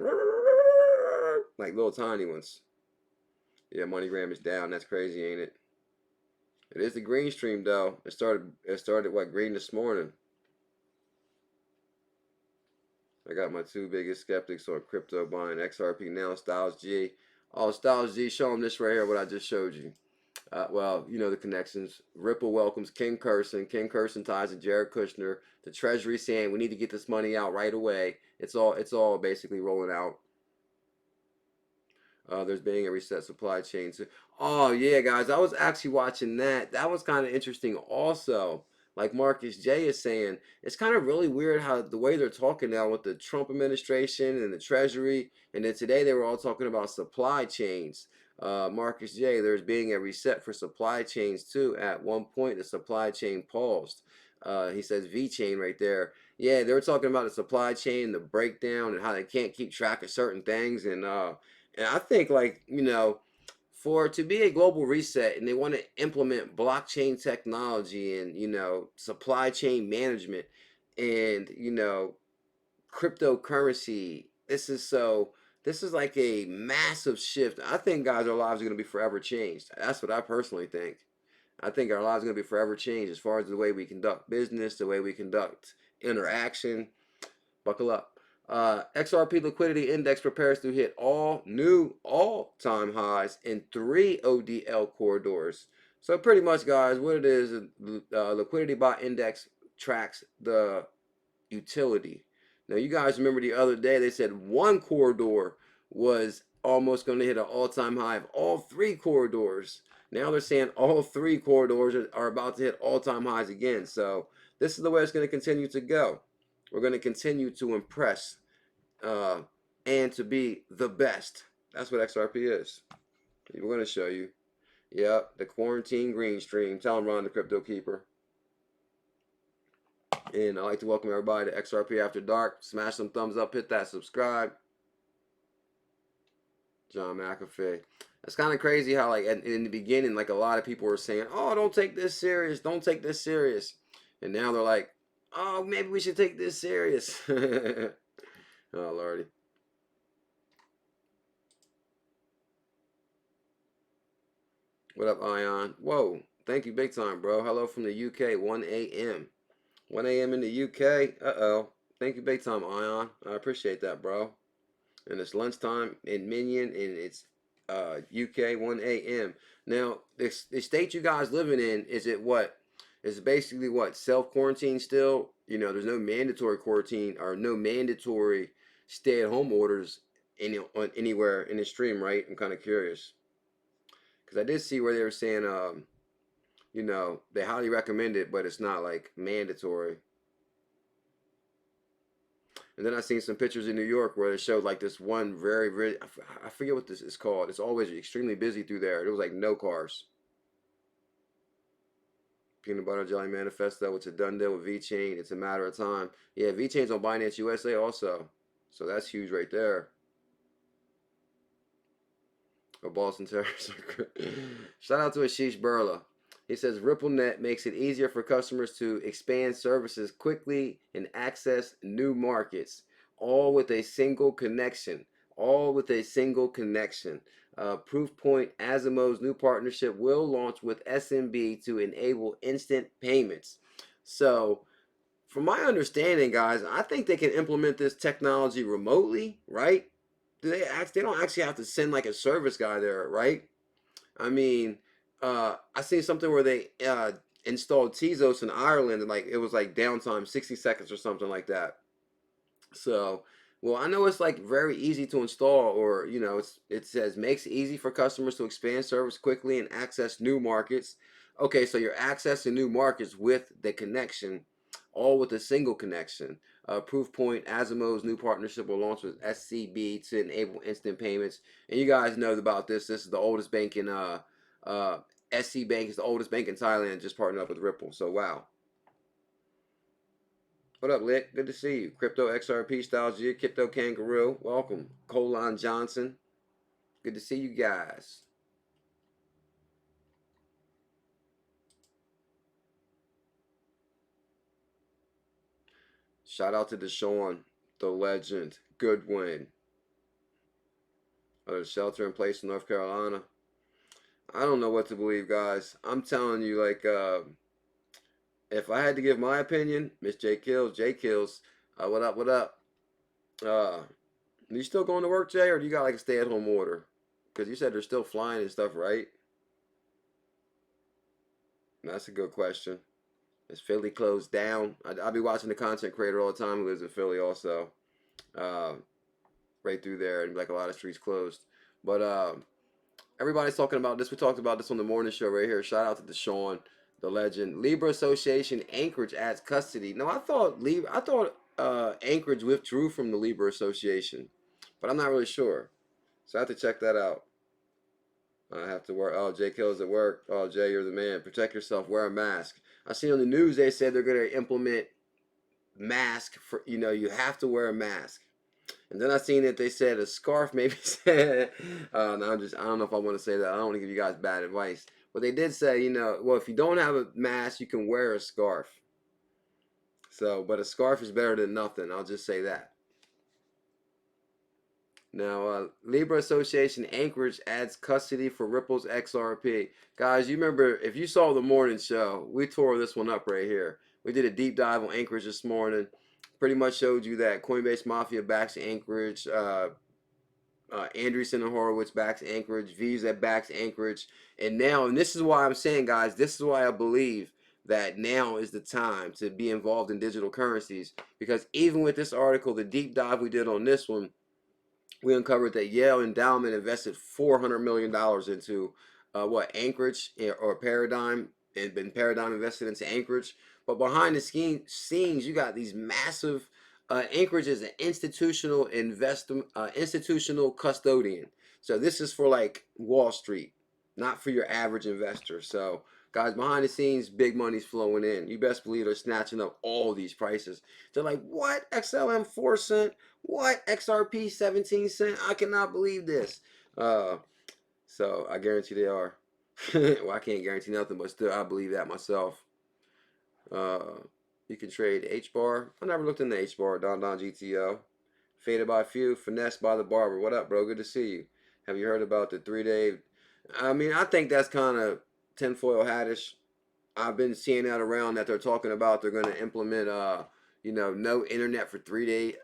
like little tiny ones. Yeah, MoneyGram is down. That's crazy, ain't it? It is the green stream though. It started what, green this morning. I got my 2 biggest skeptics on crypto buying XRP now. Styles G. Oh, Styles G, show them this right here, what I just showed you. Well, the connections. Ripple welcomes King Kurson. King Kurson ties to Jared Kushner. The Treasury saying we need to get this money out right away. It's all basically rolling out. There's being a reset supply chain. So, oh yeah, guys, I was actually watching that. That was kind of interesting also. like Marcus J is saying, it's kind of really weird how the way they're talking now with the Trump administration and the Treasury, and then today they were all talking about supply chains. Marcus J, there's being a reset for supply chains too. At one point, the supply chain paused. He says V chain right there. Yeah, they were talking about the supply chain, the breakdown, and how they can't keep track of certain things. And I think, like, for it to be a global reset and they want to implement blockchain technology and, supply chain management and, cryptocurrency, this is like a massive shift. I think, guys, our lives are going to be forever changed. That's what I personally think. I think our lives are going to be forever changed as far as the way we conduct business, the way we conduct interaction. Buckle up. XRP liquidity index prepares to hit all new all-time highs in 3 ODL corridors. So pretty much, guys, what it is, liquidity bot index tracks the utility. Now, you guys remember the other day they said one corridor was almost going to hit an all-time high of all 3 corridors. Now they're saying all 3 corridors are about to hit all-time highs again. So this is the way it's going to continue to go. We're going to continue to impress and to be the best. That's what XRP is. We're going to show you. Yep, the quarantine green stream. Tell them, Ron, the Crypto Keeper. And I'd like to welcome everybody to XRP After Dark. Smash some thumbs up, hit that subscribe. John McAfee. It's kind of crazy how, like, in the beginning, like, a lot of people were saying, oh, don't take this serious. Don't take this serious. And now they're like, oh, maybe we should take this serious. Oh, Lordy. What up, Ion? Whoa. Thank you big time, bro. Hello from the UK, 1 a.m. 1 a.m. in the UK. Uh-oh. Thank you big time, Ion. I appreciate that, bro. And it's lunchtime in Minion, and it's UK, 1 a.m. Now, the state you guys living in, is it what? Is basically what? Self-quarantine still? There's no mandatory quarantine or no mandatory stay-at-home orders anywhere in the stream, right? I'm kind of curious. Because I did see where they were saying, they highly recommend it, but it's not, like, mandatory. And then I seen some pictures in New York where it showed, like, this one very, I forget what this is called. It's always extremely busy through there. It was, like, no cars. Peanut butter jelly manifesto. It's a done deal with VeChain. It's a matter of time. Yeah, VeChain's on Binance USA also. So that's huge right there. A Boston terrorist. Shout out to Ashish Burla. He says RippleNet makes it easier for customers to expand services quickly and access new markets, all with a single connection. All with a single connection. Proofpoint Asimov's new partnership will launch with SMB to enable instant payments. So, from my understanding, guys, I think they can implement this technology remotely, right? They don't actually have to send, like, a service guy there, right? I mean, I seen something where they installed Tezos in Ireland, and, like, it was like downtime 60 seconds or something like that. So, well, I know it's, like, very easy to install, or it says makes it easy for customers to expand service quickly and access new markets. Okay, so you're accessing new markets with the connection, all with a single connection. Proofpoint Asimov's new partnership will launch with SCB to enable instant payments. And you guys know about this. This is the oldest bank in SC Bank is the oldest bank in Thailand. Just partnered up with Ripple. So wow. What up, Lick? Good to see you. Crypto XRP Styles G, Crypto Kangaroo. Welcome. Colon Johnson. Good to see you guys. Shout out to Deshaun, the legend, Goodwin. Shelter in place in North Carolina. I don't know what to believe, guys. I'm telling you, like, if I had to give my opinion, Miss J Kills, what up, what up? You still going to work, Jay, or do you got, like, a stay-at-home order? Because you said they're still flying and stuff, right? That's a good question. Is Philly closed down? I'll be watching the content creator all the time who lives in Philly also. Right through there, and, like, a lot of streets closed. But everybody's talking about this. We talked about this on the morning show right here. Shout out to Deshaun, the legend. Libra Association Anchorage adds custody. No, I thought Anchorage withdrew from the Libra Association, but I'm not really sure. So I have to check that out. I have to work. Oh, Jay Kills at work. Oh, Jay, you're the man. Protect yourself. Wear a mask. I see on the news they said they're going to implement mask for, you have to wear a mask. And then I seen that they said a scarf maybe said, no, I don't know if I want to say that. I don't want to give you guys bad advice. But they did say, well, if you don't have a mask, you can wear a scarf. So, but a scarf is better than nothing. I'll just say that. Now, Libra Association Anchorage adds custody for Ripple's XRP. Guys, you remember, if you saw the morning show, we tore this one up right here. We did a deep dive on Anchorage this morning. Pretty much showed you that Coinbase Mafia backs Anchorage, Andreessen and Horowitz backs Anchorage, Visa backs Anchorage. And this is why I'm saying, guys, this is why I believe that now is the time to be involved in digital currencies. Because even with this article, the deep dive we did on this one, we uncovered that Yale Endowment invested $400 million into Anchorage or Paradigm, and Paradigm invested into Anchorage. But behind the scenes, you got these massive. Anchorage is an institutional institutional custodian. So this is for like Wall Street, not for your average investor. So guys, behind the scenes, big money's flowing in. You best believe they're snatching up all these prices. They're like, what? XLM 4 cent? What? XRP 17 cent? I cannot believe this. So I guarantee they are. Well, I can't guarantee nothing, but still, I believe that myself. You can trade H-bar. I never looked into H-bar. Don GTO. Faded by a few. Finessed by the barber. What up, bro? Good to see you. Have you heard about the 3-day? I mean, I think that's kind of tinfoil hattish. I've been seeing that around that they're talking about they're going to implement, no internet for 3 days.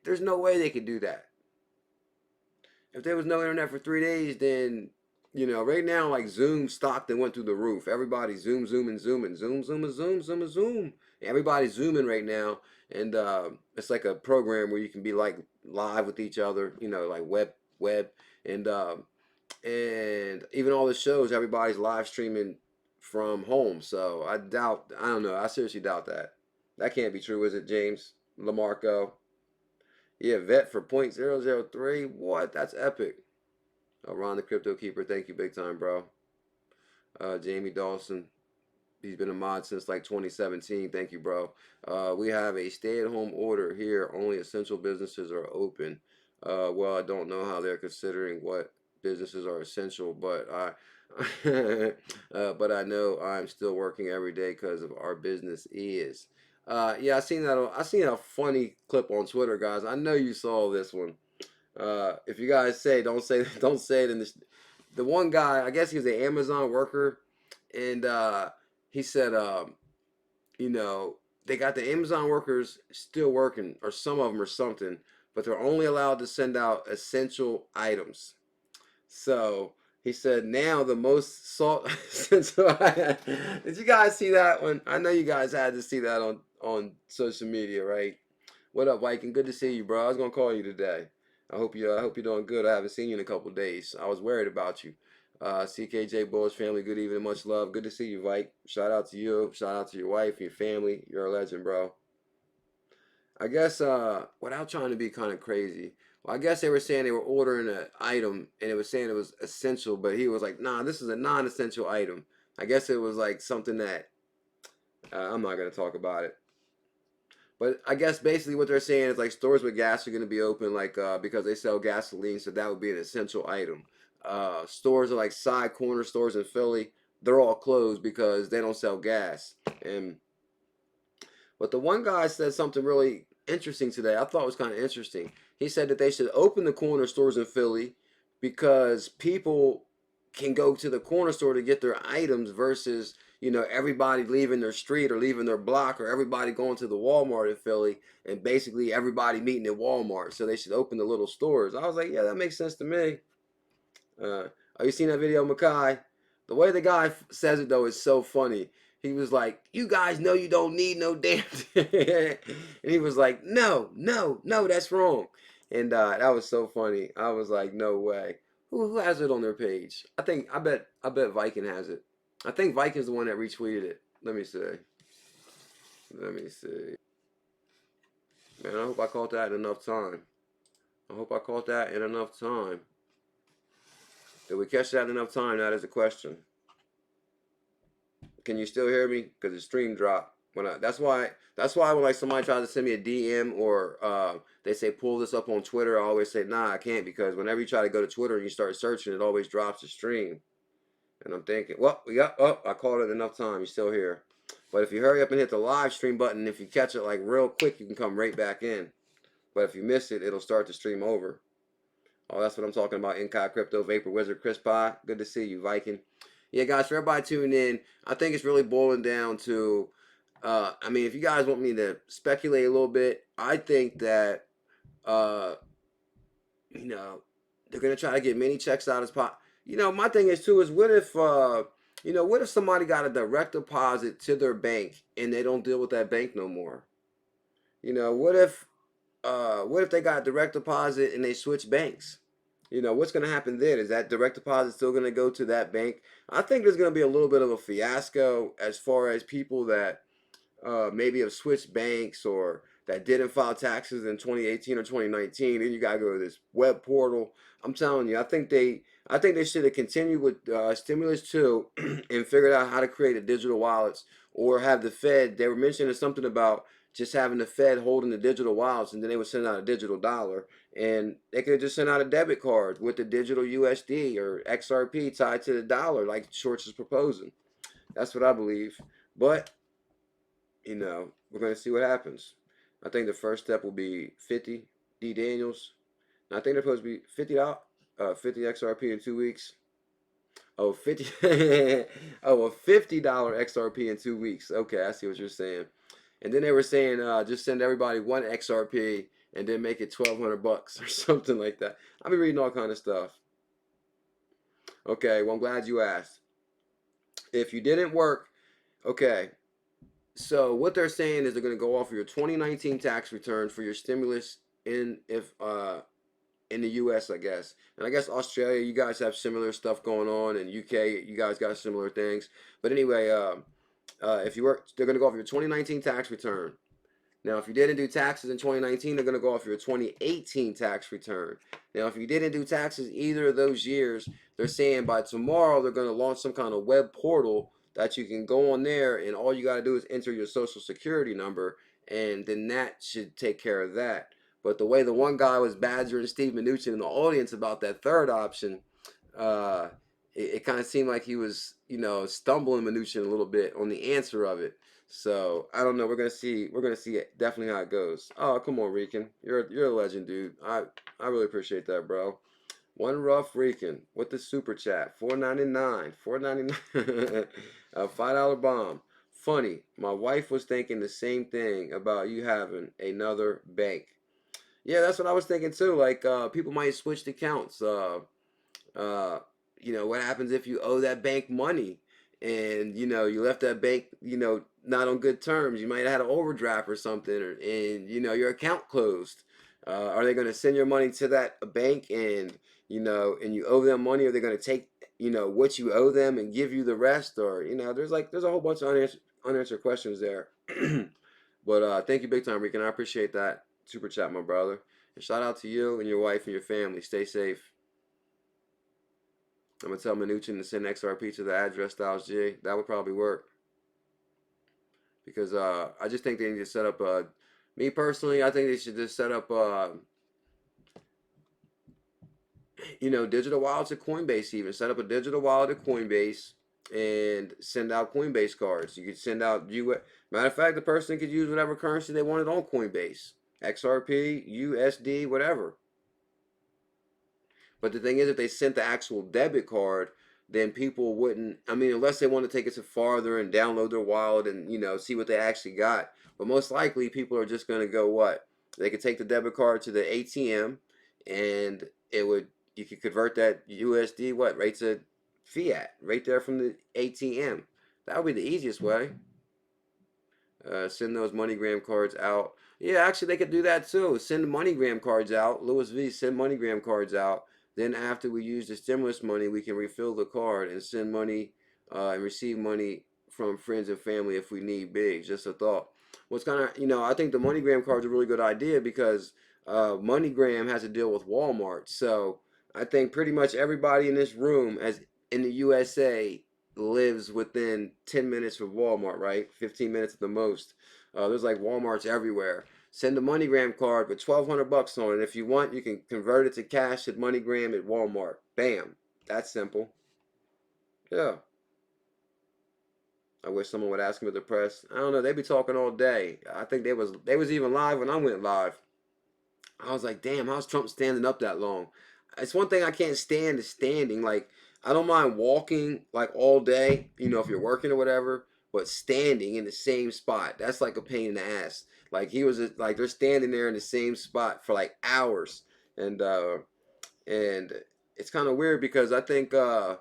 There's no way they could do that. If there was no internet for 3 days, then, right now, like Zoom stock that went through the roof. Everybody's zooming. Zoom. Everybody's zooming right now. And it's like a program where you can be like live with each other, like web. And even all the shows, everybody's live streaming from home. So I don't know. I seriously doubt that. That can't be true, is it, James Lamarco? Yeah, vet for 0.003. What? That's epic. Ron the Crypto Keeper, thank you big time, bro. Jamie Dawson, he's been a mod since like 2017. Thank you, bro. We have a stay-at-home order here. Only essential businesses are open. Well, I don't know how they're considering what businesses are essential, but but I know I'm still working every day because of our business is. Yeah, I seen that. I seen a funny clip on Twitter, guys. I know you saw this one. If you guys don't say it in this. The one guy, I guess he was an Amazon worker, and he said, they got the Amazon workers still working, or some of them or something, but they're only allowed to send out essential items. So he said now the most sought essential. Did you guys see that one? I know you guys had to see that on social media, right? What up, Viking? Good to see you, bro. I was gonna call you today. I hope you're doing good. I haven't seen you in a couple days. I was worried about you. CKJ Bullish family, good evening, much love. Good to see you, Vike. Shout out to you. Shout out to your wife, your family. You're a legend, bro. I guess without trying to be kind of crazy, well, I guess they were saying they were ordering an item and it was saying it was essential, but he was like, nah, this is a non-essential item. I guess it was like something that I'm not gonna talk about it. But I guess basically what they're saying is like stores with gas are going to be open, like because they sell gasoline, so that would be an essential item. Stores are like side corner stores in Philly, they're all closed because they don't sell gas. But the one guy said something really interesting today. I thought was kind of interesting. He said that they should open the corner stores in Philly because people can go to the corner store to get their items versus everybody leaving their street or leaving their block, or everybody going to the Walmart in Philly, and basically everybody meeting at Walmart. So they should open the little stores. I was like, yeah, that makes sense to me. Have you seen that video, Makai? The way the guy says it though is so funny. He was like, you guys know you don't need no damn and he was like, no, that's wrong. And that was so funny. I was like, no way. Who has it on their page? I bet Viking has it. I think Viking's the one that retweeted it. Let me see. Let me see. Man, I hope I caught that in enough time. I hope I caught that in enough time. Did we catch that in enough time? That is the question. Can you still hear me? Because the stream dropped. That's why when like somebody tries to send me a DM or they say pull this up on Twitter, I always say nah, I can't, because whenever you try to go to Twitter and you start searching, it always drops the stream. And I'm thinking, well, I called it enough time. You're still here. But if you hurry up and hit the live stream button, if you catch it like real quick, you can come right back in. But if you miss it, it'll start the stream over. Oh, that's what I'm talking about. CKJ Crypto, Vapor Wizard, Chris Pye. Good to see you, Viking. Yeah, guys, for everybody tuning in, I think it's really boiling down to, I mean, if you guys want me to speculate a little bit, I think that, you know, they're going to try to get many checks out as possible. You know, my thing is, too, is what if, what if somebody got a direct deposit to their bank and they don't deal with that bank no more? You know, what if they got direct deposit and they switch banks? You know, what's going to happen then? Is that direct deposit still going to go to that bank? I think there's going to be a little bit of a fiasco as far as people that maybe have switched banks or that didn't file taxes in 2018 or 2019. Then you got to go to this web portal. I'm telling you, I think they should have continued with stimulus 2 and figured out how to create a digital wallets, or have the Fed. They were mentioning something about just having the Fed holding the digital wallets, and then they would send out a digital dollar, and they could just send out a debit card with the digital USD or XRP tied to the dollar, like Schwartz is proposing. That's what I believe. But you know, we're going to see what happens. I think the first step will be 50 D Daniels. And I think they're supposed to be 50 XRP in 2 weeks. Oh, 50 oh, a $50 XRP in 2 weeks. Okay, I see what you're saying. And then they were saying just send everybody 1 XRP and then make it $1,200 or something like that. I've been reading all kind of stuff. Okay, well, I'm glad you asked. If you didn't work, okay, so what they're saying is they're going to go off of your 2019 tax return for your stimulus in the U.S., I guess. And I guess Australia, you guys have similar stuff going on, and UK, you guys got similar things. But anyway, if you work, they're going to go off your 2019 tax return. Now, if you didn't do taxes in 2019, they're going to go off your 2018 tax return. Now, if you didn't do taxes either of those years, they're saying by tomorrow they're going to launch some kind of web portal that you can go on there, and all you got to do is enter your social security number, and then that should take care of that. But the way the one guy was badgering Steve Mnuchin in the audience about that third option, it kind of seemed like he was, stumbling Mnuchin a little bit on the answer of it. So I don't know. We're gonna see definitely how it goes. Oh, come on, Rican. You're a legend, dude. I really appreciate that, bro. One rough Rican with the super chat. $4.99. $4.99. A $5 bomb. Funny. My wife was thinking the same thing about you having another bank. Yeah, that's what I was thinking too. Like people might switch accounts. What happens if you owe that bank money and you left that bank not on good terms? You might have had an overdraft or something, and your account closed. Are they going to send your money to that bank and you owe them money? Are they going to take what you owe them and give you the rest? Or there's a whole bunch of unanswered questions there. But thank you big time, Rican. I appreciate that super chat, my brother. And shout out to you and your wife and your family. Stay safe. I'm going to tell Mnuchin to send XRP to the address Styles G. That would probably work. Because I just think they need to set up me personally, I think they should just set up digital wallets at Coinbase even. Set up a digital wallet at Coinbase and send out Coinbase cards. You could send out matter of fact, the person could use whatever currency they wanted on Coinbase. XRP, USD, whatever. But the thing is, if they sent the actual debit card, then people wouldn't, unless they want to take it to farther and download their wallet and, see what they actually got. But most likely, people are just going to go what? They could take the debit card to the ATM, and you could convert that USD, right to fiat, right there from the ATM. That would be the easiest way. Send those MoneyGram cards out. Yeah, actually, they could do that too. Send the MoneyGram cards out. Louis V, send MoneyGram cards out. Then after we use the stimulus money, we can refill the card and send money and receive money from friends and family if we need be. Just a thought. What's kind of, I think the MoneyGram card is a really good idea because MoneyGram has a deal with Walmart. So I think pretty much everybody in this room, as in the USA, lives within 10 minutes of Walmart, right? 15 minutes at the most. There's like Walmarts everywhere. Send a MoneyGram card with $1,200 on it. If you want, you can convert it to cash at MoneyGram at Walmart. Bam. That's simple. Yeah. I wish someone would ask me with the press. I don't know. They be talking all day. I think they was even live when I went live. I was like, damn, how's Trump standing up that long? It's one thing I can't stand is standing. Like, I don't mind walking like all day, if you're working or whatever, but standing in the same spot, that's like a pain in the ass. Like like they're standing there in the same spot for like hours. And it's kind of weird because I think the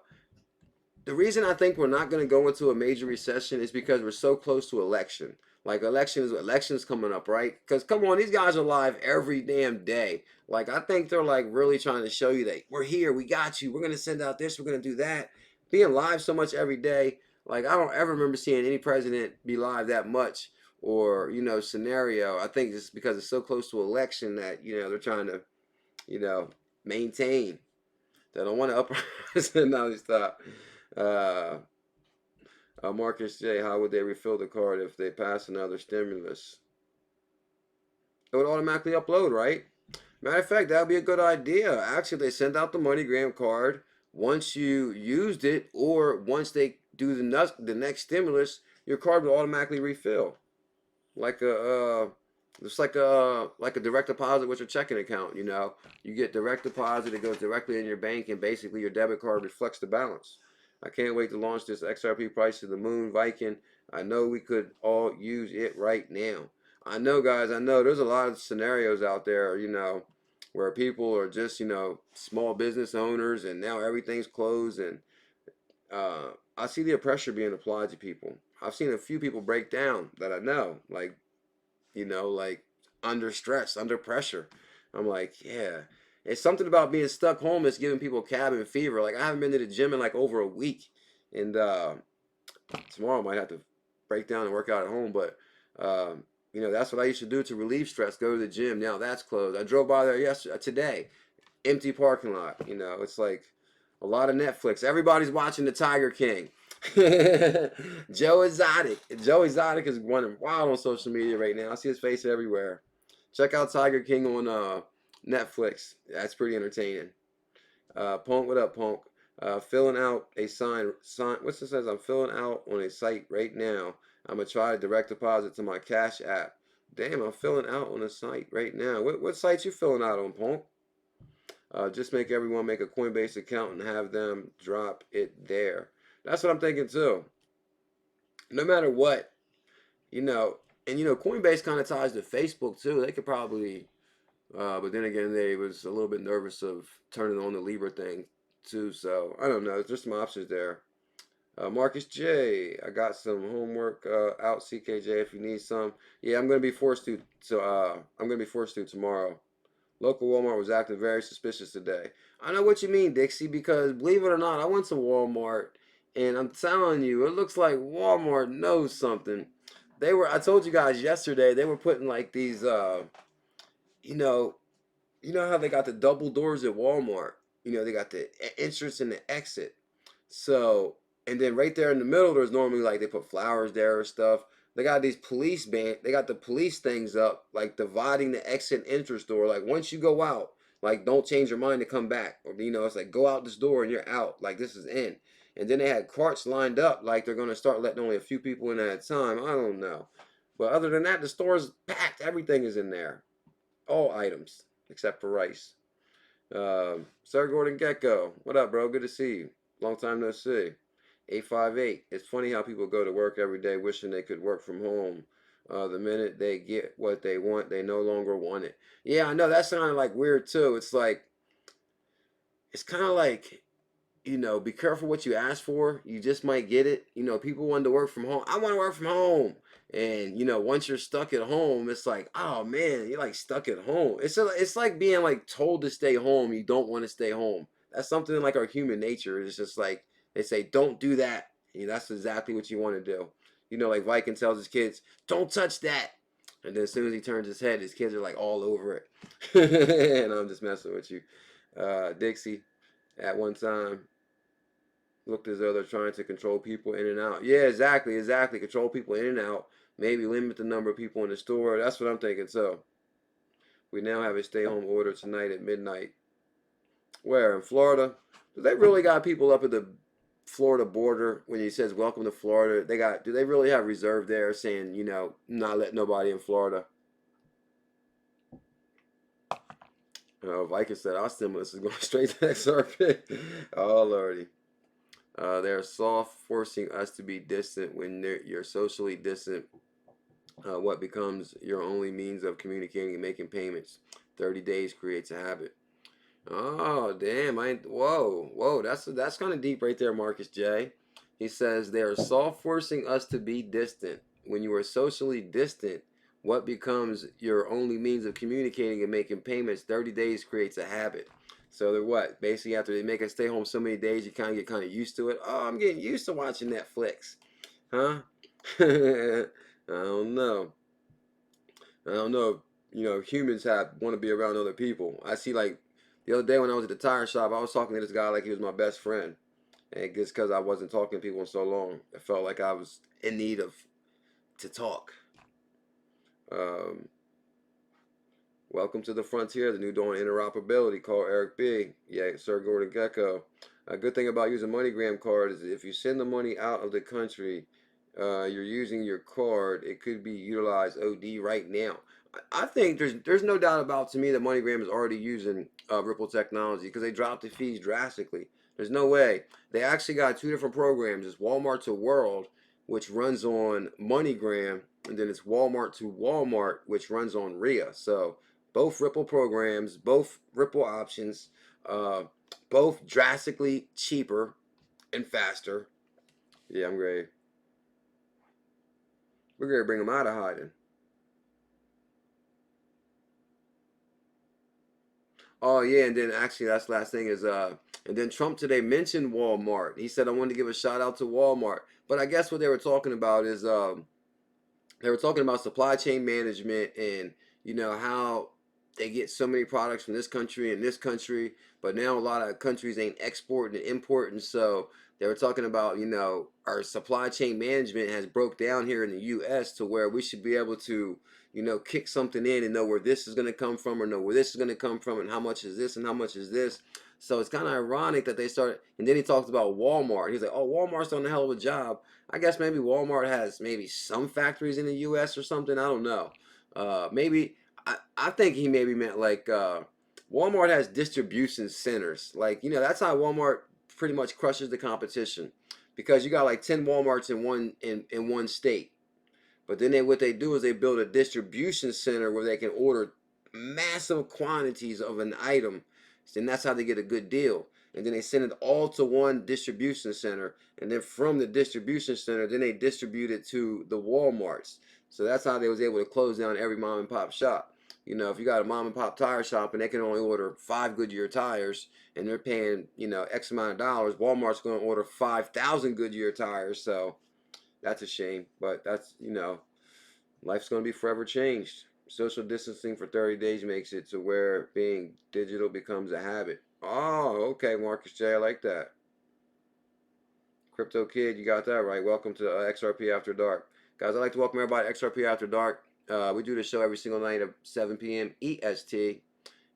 reason I think we're not going to go into a major recession is because we're so close to election. Like elections coming up, right? Because come on, these guys are live every damn day. Like I think they're like really trying to show you that we're here, we got you, we're gonna send out this, we're gonna do that. Being live so much every day, like I don't ever remember seeing any president be live that much or scenario. I think it's because it's so close to election that they're trying to maintain. They don't want to uprise. Now they stop. Marcus J, how would they refill the card if they pass another stimulus? It would automatically upload, right? Matter of fact, that would be a good idea. Actually, they send out the MoneyGram card once you used it, or once they do the next stimulus, your card will automatically refill, like it's like a direct deposit with your checking account. You get direct deposit, it goes directly in your bank, and basically your debit card reflects the balance. I can't wait to launch this XRP price to the moon, Viking. I know we could all use it right now. I know, guys, I know there's a lot of scenarios out there, where people are just, small business owners and now everything's closed. And I see the pressure being applied to people. I've seen a few people break down that I know, like under stress, under pressure. I'm like, yeah. It's something about being stuck home that's giving people cabin fever. Like, I haven't been to the gym in like over a week. And tomorrow I might have to break down and work out at home. But, that's what I used to do to relieve stress, go to the gym. Now that's closed. I drove by there today. Empty parking lot. It's like a lot of Netflix. Everybody's watching the Tiger King. Joe Exotic. Joe Exotic is running wild on social media right now. I see his face everywhere. Check out Tiger King on Netflix. That's pretty entertaining. Punk, what up, Punk? Filling out a sign. What's this says? I'm filling out on a site right now. I'm gonna try to direct deposit to my Cash app. Damn, I'm filling out on a site right now. What site you filling out on, Punk? Just make everyone make a Coinbase account and have them drop it there. That's what I'm thinking too. No matter what, and Coinbase kind of ties to Facebook too. They could probably, but then again, they was a little bit nervous of turning on the Libra thing too. So I don't know. There's some options there. Marcus J, I got some homework out. CKJ, if you need some, yeah, I'm gonna be forced to. So I'm gonna be forced to tomorrow. Local Walmart was acting very suspicious today. I know what you mean, Dixie, because believe it or not, I went to Walmart, and I'm telling you, it looks like Walmart knows something. I told you guys yesterday, they were putting like these, you know how they got the double doors at Walmart. They got the entrance and the exit. So, and then right there in the middle, there's normally like they put flowers there or stuff. They got these they got the police things up, like dividing the exit and entrance door. Like once you go out, like don't change your mind to come back. Or it's like go out this door and you're out. Like this is in. And then they had carts lined up, like they're gonna start letting only a few people in at a time. I don't know. But other than that, the store's packed. Everything is in there. All items except for rice. Sir Gordon Gecko, what up, bro? Good to see you. Long time no see. 858. It's funny how people go to work every day wishing they could work from home. The minute they get what they want, they no longer want it. Yeah, I know that sounded like weird too. It's kind of like, be careful what you ask for. You just might get it. People want to work from home. I want to work from home. And, once you're stuck at home, it's like, oh man, you're like stuck at home. It's like being like told to stay home. You don't want to stay home. That's something like our human nature. It's just like, they say, don't do that. That's exactly what you want to do. Like Viking tells his kids, don't touch that. And then as soon as he turns his head, his kids are like all over it. And I'm just messing with you. Dixie, at one time, looked as though they're trying to control people in and out. Yeah, exactly. Control people in and out. Maybe limit the number of people in the store. That's what I'm thinking. So, we now have a stay-home order tonight at midnight. Where? In Florida? Do they really got people up at the Florida border when he says welcome to Florida? Do they really have reserve there saying, not let nobody in Florida? Viking said our stimulus is going straight to XRP. Oh, Lordy. They're soft forcing us to be distant when you're socially distant. What becomes your only means of communicating and making payments. 30 days creates a habit. Oh, damn. Whoa. That's kind of deep right there, Marcus J. He says they are soft forcing us to be distant. When you are socially distant, what becomes your only means of communicating and making payments. 30 days creates a habit. So they're what? Basically, after they make us stay home so many days, you kind of get used to it. Oh, I'm getting used to watching Netflix. Huh? I don't know. Humans want to be around other people. I see, like, the other day when I was at the tire shop, I was talking to this guy like he was my best friend. And just because I wasn't talking to people in so long, I felt like I was in need to talk. Welcome to the frontier, the new dawn interoperability. Call Eric B. Yeah, Sir Gordon Gecko. A good thing about using MoneyGram card is if you send the money out of the country, you're using your card, it could be utilized OD right now. I think there's no doubt about, to me, that MoneyGram is already using Ripple technology because they dropped the fees drastically. There's no way. They actually got two different programs. It's Walmart to World, which runs on MoneyGram, and then it's Walmart to Walmart, which runs on RIA. So both Ripple programs, both Ripple options, both drastically cheaper and faster. Yeah, I'm ready. We're going to bring them out of hiding. Oh, yeah, and then actually that's the last thing is, and then Trump today mentioned Walmart. He said, I wanted to give a shout out to Walmart. But I guess what they were talking about is, they were talking about supply chain management and, how they get so many products from this country and this country, but now a lot of countries ain't exporting and importing. So they were talking about, our supply chain management has broke down here in the U.S. to where we should be able to, kick something in and know where this is going to come from or know where this is going to come from and how much is this and how much is this. So it's kind of ironic that they started, and then he talked about Walmart. He's like, oh, Walmart's done a hell of a job. I guess maybe Walmart has maybe some factories in the U.S. or something. I don't know. Maybe, I think he maybe meant like Walmart has distribution centers. Like, that's how Walmart pretty much crushes the competition. Because you got like 10 Walmarts in one state. But then what they do is they build a distribution center where they can order massive quantities of an item. And that's how they get a good deal. And then they send it all to one distribution center. And then from the distribution center, then they distribute it to the Walmarts. So that's how they was able to close down every mom and pop shop. If you got a mom and pop tire shop and they can only order 5 Goodyear tires and they're paying, X amount of dollars, Walmart's going to order 5,000 Goodyear tires. So that's a shame, but that's, life's going to be forever changed. Social distancing for 30 days makes it to where being digital becomes a habit. Oh, okay, Marcus J, I like that. Crypto Kid, you got that right. Welcome to XRP After Dark. Guys, I'd like to welcome everybody to XRP After Dark. We do this show every single night at 7 p.m. EST.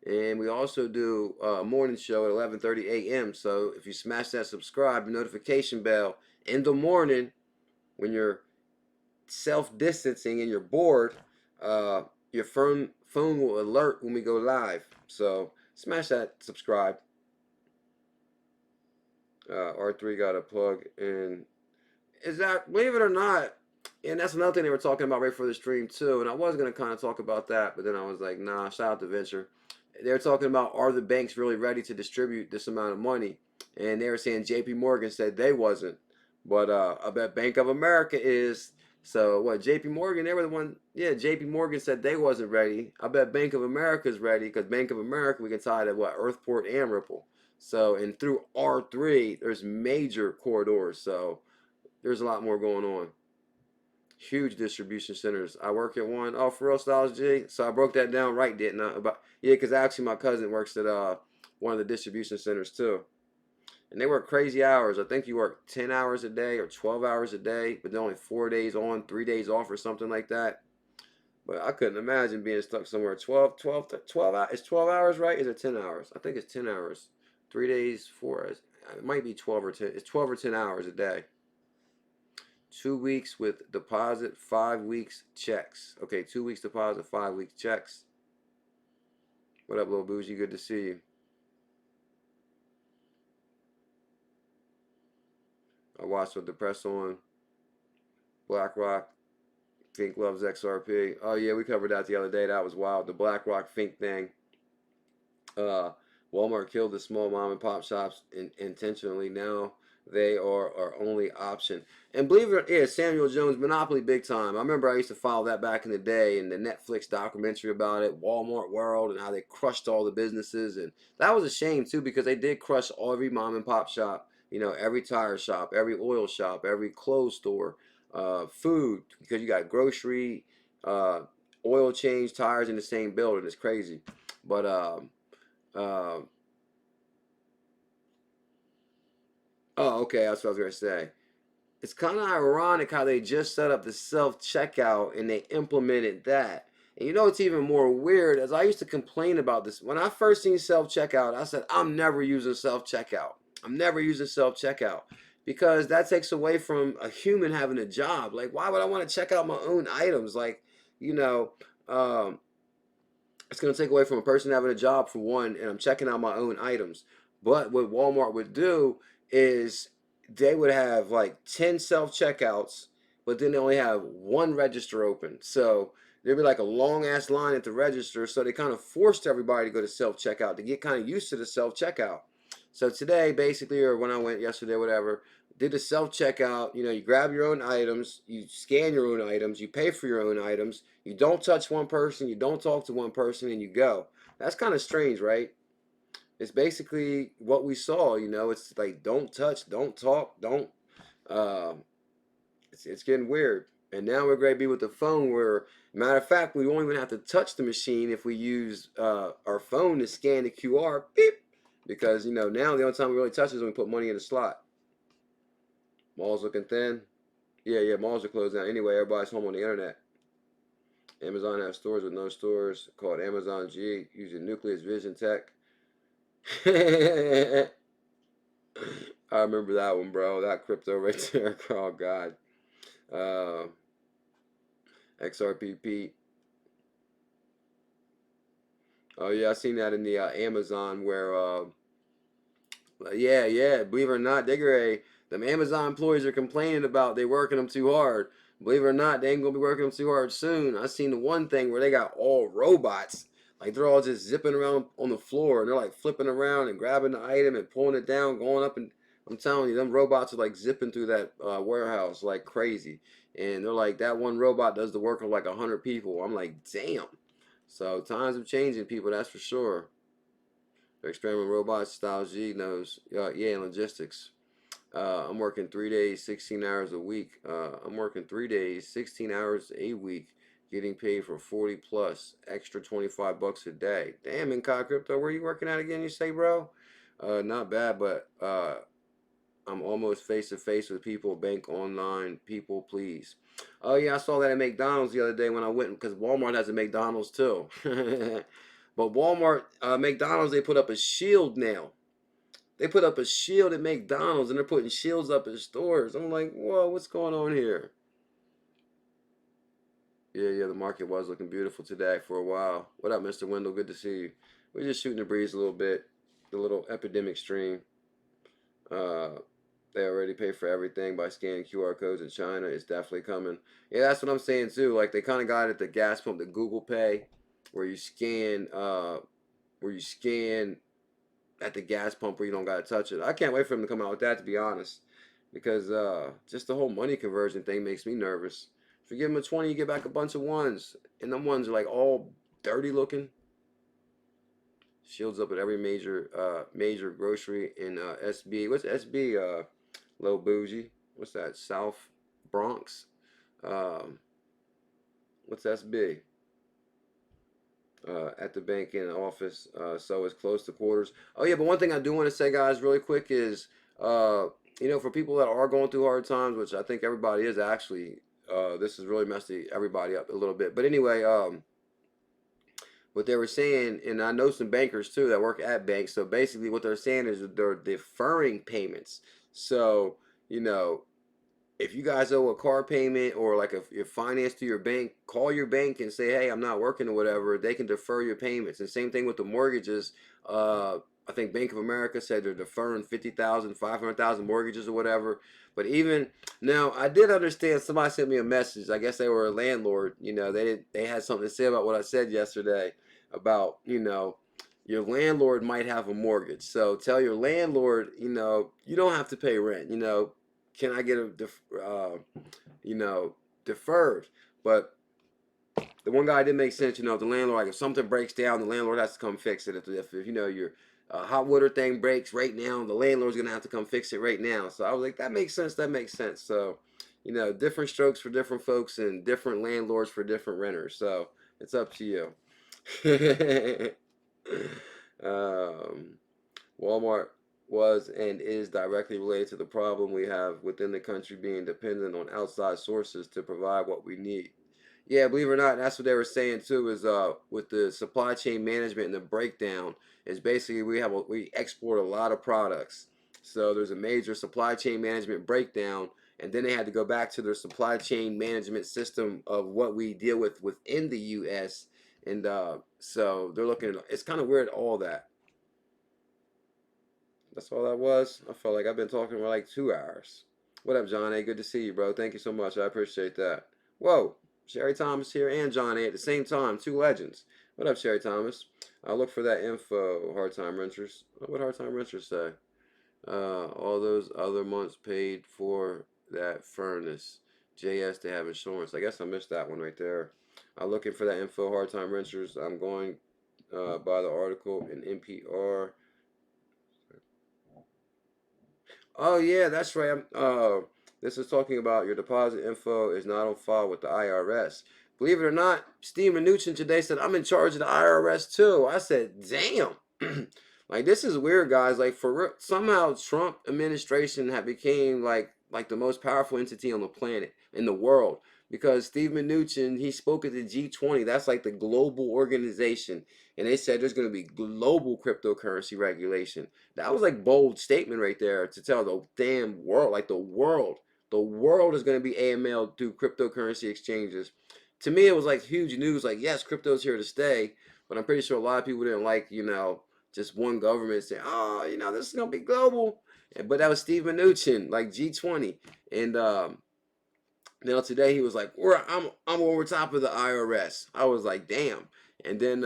And we also do a morning show at 11:30 a.m. So if you smash that subscribe and notification bell in the morning when you're self-distancing and you're bored, your phone will alert when we go live. So smash that subscribe. R3 got a plug in. Is that, believe it or not, and that's another thing they were talking about right before the stream too. And I was going to kind of talk about that, but then I was like, nah, shout out to Venture. They were talking about, are the banks really ready to distribute this amount of money? And they were saying JP Morgan said they wasn't. But I bet Bank of America is. So what, JP Morgan, they were the one, yeah, JP Morgan said they wasn't ready. I bet Bank of America is ready because Bank of America, we can tie to what, Earthport and Ripple. So, and through R3, there's major corridors. So There's a lot more going on. Huge distribution centers. I work at one. Oh, for real, Styles G. So I broke that down right, didn't I? About yeah, because actually my cousin works at one of the distribution centers too, and they work crazy hours. I think you work 10 hours a day or 12 hours a day, but they're only 4 days on, 3 days off, or something like that. But I couldn't imagine being stuck somewhere 12 hours. It's 12 hours, right? Is it 10 hours? I think it's 10 hours. 3 days, 4 hours. It might be 12 or 10. It's 12 or 10 hours a day. 2 weeks with deposit, 5 weeks checks. Okay, 2 weeks deposit, 5 weeks checks. What up, little bougie? Good to see you. I watched with the press on BlackRock. Fink loves XRP. Oh yeah, we covered that the other day. That was wild. The BlackRock Fink thing. Walmart killed the small mom and pop shops intentionally. Now they are our only option. And believe it or not, yeah, Samuel Jones Monopoly big time. I remember I used to follow that back in the day, and the Netflix documentary about it, Walmart World, and how they crushed all the businesses. And that was a shame too, because they did crush every mom and pop shop. You know, every tire shop, every oil shop, every clothes store, food, because you got grocery, uh, oil change, tires in the same building. It's crazy. But uh, oh, okay, that's what I was gonna say. It's kind of ironic how they just set up the self checkout and they implemented that. And you know what's even more weird? As I used to complain about this when I first seen self checkout, I said I'm never using self checkout. I'm never using self checkout because that takes away from a human having a job. Like, why would I want to check out my own items? Like, you know, um, it's going to take away from a person having a job for one, and I'm checking out my own items. But what Walmart would do is they would have like 10 self checkouts, but then they only have one register open. So there'd be like a long ass line at the register. So they kind of forced everybody to go to self checkout to get kind of used to the self checkout. So today, basically, or when I went yesterday, whatever, did the self checkout. You know, you grab your own items, you scan your own items, you pay for your own items, you don't touch one person, you don't talk to one person, and you go. That's kind of strange, right? It's basically what we saw. You know, it's like don't touch, don't talk, don't. Uh, it's getting weird. And now we're going to be with the phone where, matter of fact, we won't even have to touch the machine if we use our phone to scan the QR. Beep. Because, you know, now the only time we really touch is when we put money in the slot. Malls looking thin. Yeah, malls are closed down. Anyway, everybody's home on the internet. Amazon has stores with no stores called Amazon G using Nucleus Vision Tech. I remember that one, bro. That crypto right there. Oh, God. XRPP. Oh, yeah, I seen that in the Amazon where, yeah, believe it or not, them Amazon employees are complaining about they working them too hard. Believe it or not, they ain't gonna be working them too hard soon. I seen the one thing where they got all robots. Like they're all just zipping around on the floor and they're like flipping around and grabbing the item and pulling it down, going up, and I'm telling you, them robots are like zipping through that warehouse like crazy. And they're like, that one robot does the work of like 100 people. I'm like, damn. So times are changing, people, that's for sure. They're experimenting robots. Styles G knows. Yeah, logistics. I'm working 3 days, 16 hours a week. I'm working 3 days, 16 hours a week, getting paid for 40 plus, extra 25 bucks a day. Damn, in Crypto, where you working at again? You say, bro? Not bad, but I'm almost face to face with people. Bank online, people, please. Oh yeah, I saw that at McDonald's the other day when I went because Walmart has a McDonald's too. But Walmart, McDonald's, they put up a shield now. They put up a shield at McDonald's and they're putting shields up in stores. I'm like, whoa, what's going on here? Yeah, the market was looking beautiful today for a while. What up, Mr. Wendell? Good to see you. We're just shooting the breeze a little bit. The little epidemic stream. Uh, they already pay for everything by scanning QR codes in China. It's definitely coming. Yeah, that's what I'm saying too. Like they kind of got it at the gas pump, the Google Pay, where you scan, at the gas pump where you don't gotta touch it. I can't wait for them to come out with that, to be honest, because just the whole money conversion thing makes me nervous. If you give them a 20, you get back a bunch of ones, and them ones are like all dirty looking. Shields up at every major grocery in SB. What's SB? Low bougie. what's that? South Bronx. What's SB? At the banking office, so it's close to quarters. Oh yeah, but one thing I do want to say, guys, really quick is, for people that are going through hard times, which I think everybody is actually, this has really messed everybody up a little bit. But anyway, what they were saying, and I know some bankers too that work at banks. So basically, what they're saying is that they're deferring payments. So if you guys owe a car payment or like if you're financed to your bank, call your bank and say, hey, I'm not working or whatever. They can defer your payments. And same thing with the mortgages. I think Bank of America said they're deferring 50,000, 500,000 mortgages or whatever. But even now, I did understand somebody sent me a message. I guess they were a landlord. They had something to say about what I said yesterday about, your landlord might have a mortgage. So tell your landlord, you don't have to pay rent. Can I get a deferred? But the one guy didn't make sense. The landlord, like if something breaks down, the landlord has to come fix it. If your hot water thing breaks right now, the landlord's gonna have to come fix it right now. So I was like, that makes sense. That makes sense. So different strokes for different folks and different landlords for different renters. So it's up to you. Walmart was and is directly related to the problem we have within the country being dependent on outside sources to provide what we need. Yeah, believe it or not, that's what they were saying too. Is with the supply chain management and the breakdown, is basically we export a lot of products. So there's a major supply chain management breakdown, and then they had to go back to their supply chain management system of what we deal with within the U.S. And so they're looking. It's kind of weird, all that. That's all that was. I felt like I've been talking for like 2 hours. What up, John A? Good to see you, bro. Thank you so much. I appreciate that. Whoa, Sherry Thomas here and John A at the same time. Two legends. What up, Sherry Thomas? I'll look for that info, hard time renters. What hard time renters say? All those other months paid for that furnace. JS, they have insurance. I guess I missed that one right there. I'm looking for that info, hard time renters. I'm going by the article in NPR. Oh yeah, that's right. This is talking about your deposit info is not on file with the IRS. Believe it or not, Steve Mnuchin today said I'm in charge of the IRS too. I said, damn. Like this is weird, guys. Like somehow Trump administration have became like the most powerful entity on the planet in the world, because Steve Mnuchin, he spoke at the G20. That's like the global organization, and they said there's going to be global cryptocurrency regulation. That was like bold statement right there to tell the damn world, like the world is going to be AML through cryptocurrency exchanges. To me, it was like huge news. Like, yes, crypto's here to stay, but I'm pretty sure a lot of people didn't like, just one government saying, oh, this is going to be global. But that was Steve Mnuchin, like G20. And now today he was like, I'm over top of the IRS. I was like, damn. And then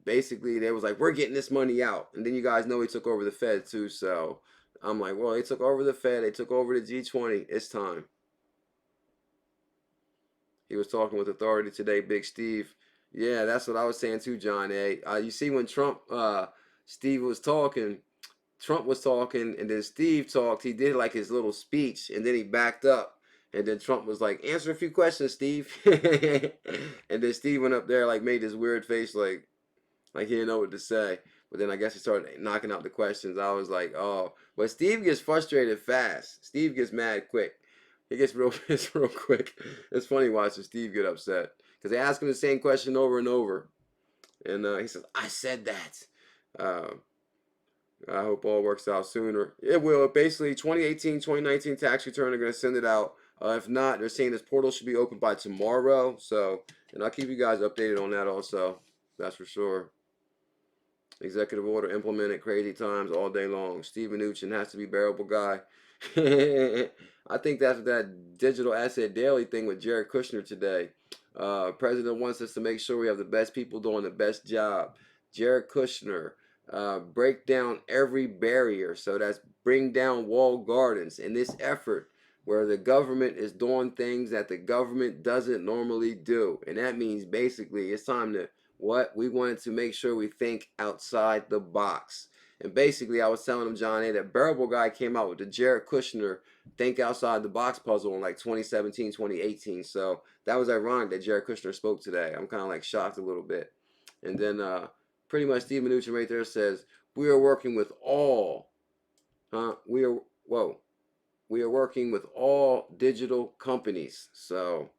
basically they was like, we're getting this money out. And then you guys know he took over the Fed too. So I'm like, well, they took over the Fed. They took over the G20. It's time. He was talking with authority today, Big Steve. Yeah, that's what I was saying too, John A. You see when Steve was talking, Trump was talking, and then Steve talked. He did like his little speech, and then he backed up. And then Trump was like, answer a few questions, Steve. And then Steve went up there, like made this weird face, like he didn't know what to say. But then I guess he started knocking out the questions. I was like, oh. But Steve gets frustrated fast. Steve gets mad quick. He gets real pissed real quick. It's funny watching Steve get upset, because they ask him the same question over and over. And he says, I said that. I hope all works out sooner. It will. Basically, 2018, 2019 tax return, they're going to send it out. If not, they're saying this portal should be open by tomorrow. So, and I'll keep you guys updated on that also. That's for sure. Executive order implemented, crazy times all day long. Steve Mnuchin has to be bearable guy. I think that's that digital asset daily thing with Jared Kushner today. President wants us to make sure we have the best people doing the best job. Jared Kushner, break down every barrier. So that's bring down walled gardens in this effort where the government is doing things that the government doesn't normally do. And that means basically it's time to we wanted to make sure we think outside the box. And basically, I was telling him, John A., that Bearable Guy came out with the Jared Kushner Think Outside the Box puzzle in like 2017, 2018. So that was ironic that Jared Kushner spoke today. I'm kind of like shocked a little bit. And then pretty much Steve Mnuchin right there says, we are working with all, we are working with all digital companies. So,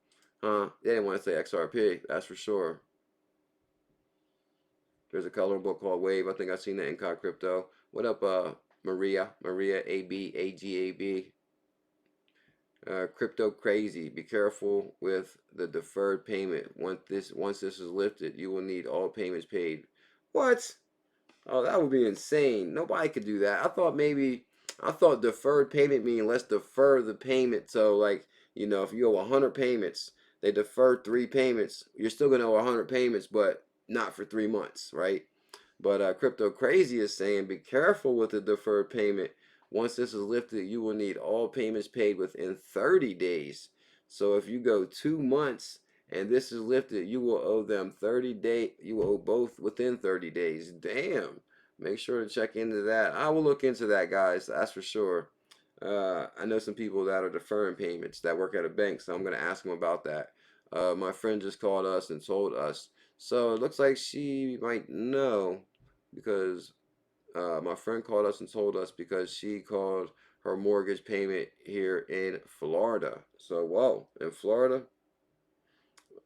they didn't want to say XRP, that's for sure. There's a color book called Wave. I think I've seen that in Crypto. What up, Maria AB, AGAB. Crypto crazy. Be careful with the deferred payment. Once this is lifted, you will need all payments paid. What? Oh, that would be insane. Nobody could do that. I thought deferred payment mean let's defer the payment. So like, if you owe 100 payments, they defer 3 payments. You're still gonna owe 100 payments, but not for 3 months, right? But Crypto Crazy is saying be careful with the deferred payment. Once this is lifted, you will need all payments paid within 30 days. So if you go 2 months and this is lifted, you will owe them 30 days. You will owe both within 30 days. Damn. Make sure to check into that. I will look into that, guys. That's for sure. I know some people that are deferring payments that work at a bank, so I'm going to ask them about that. My friend just called us and told us. So it looks like she might know because my friend called us and told us because she called her mortgage payment here in Florida. So, whoa, in Florida?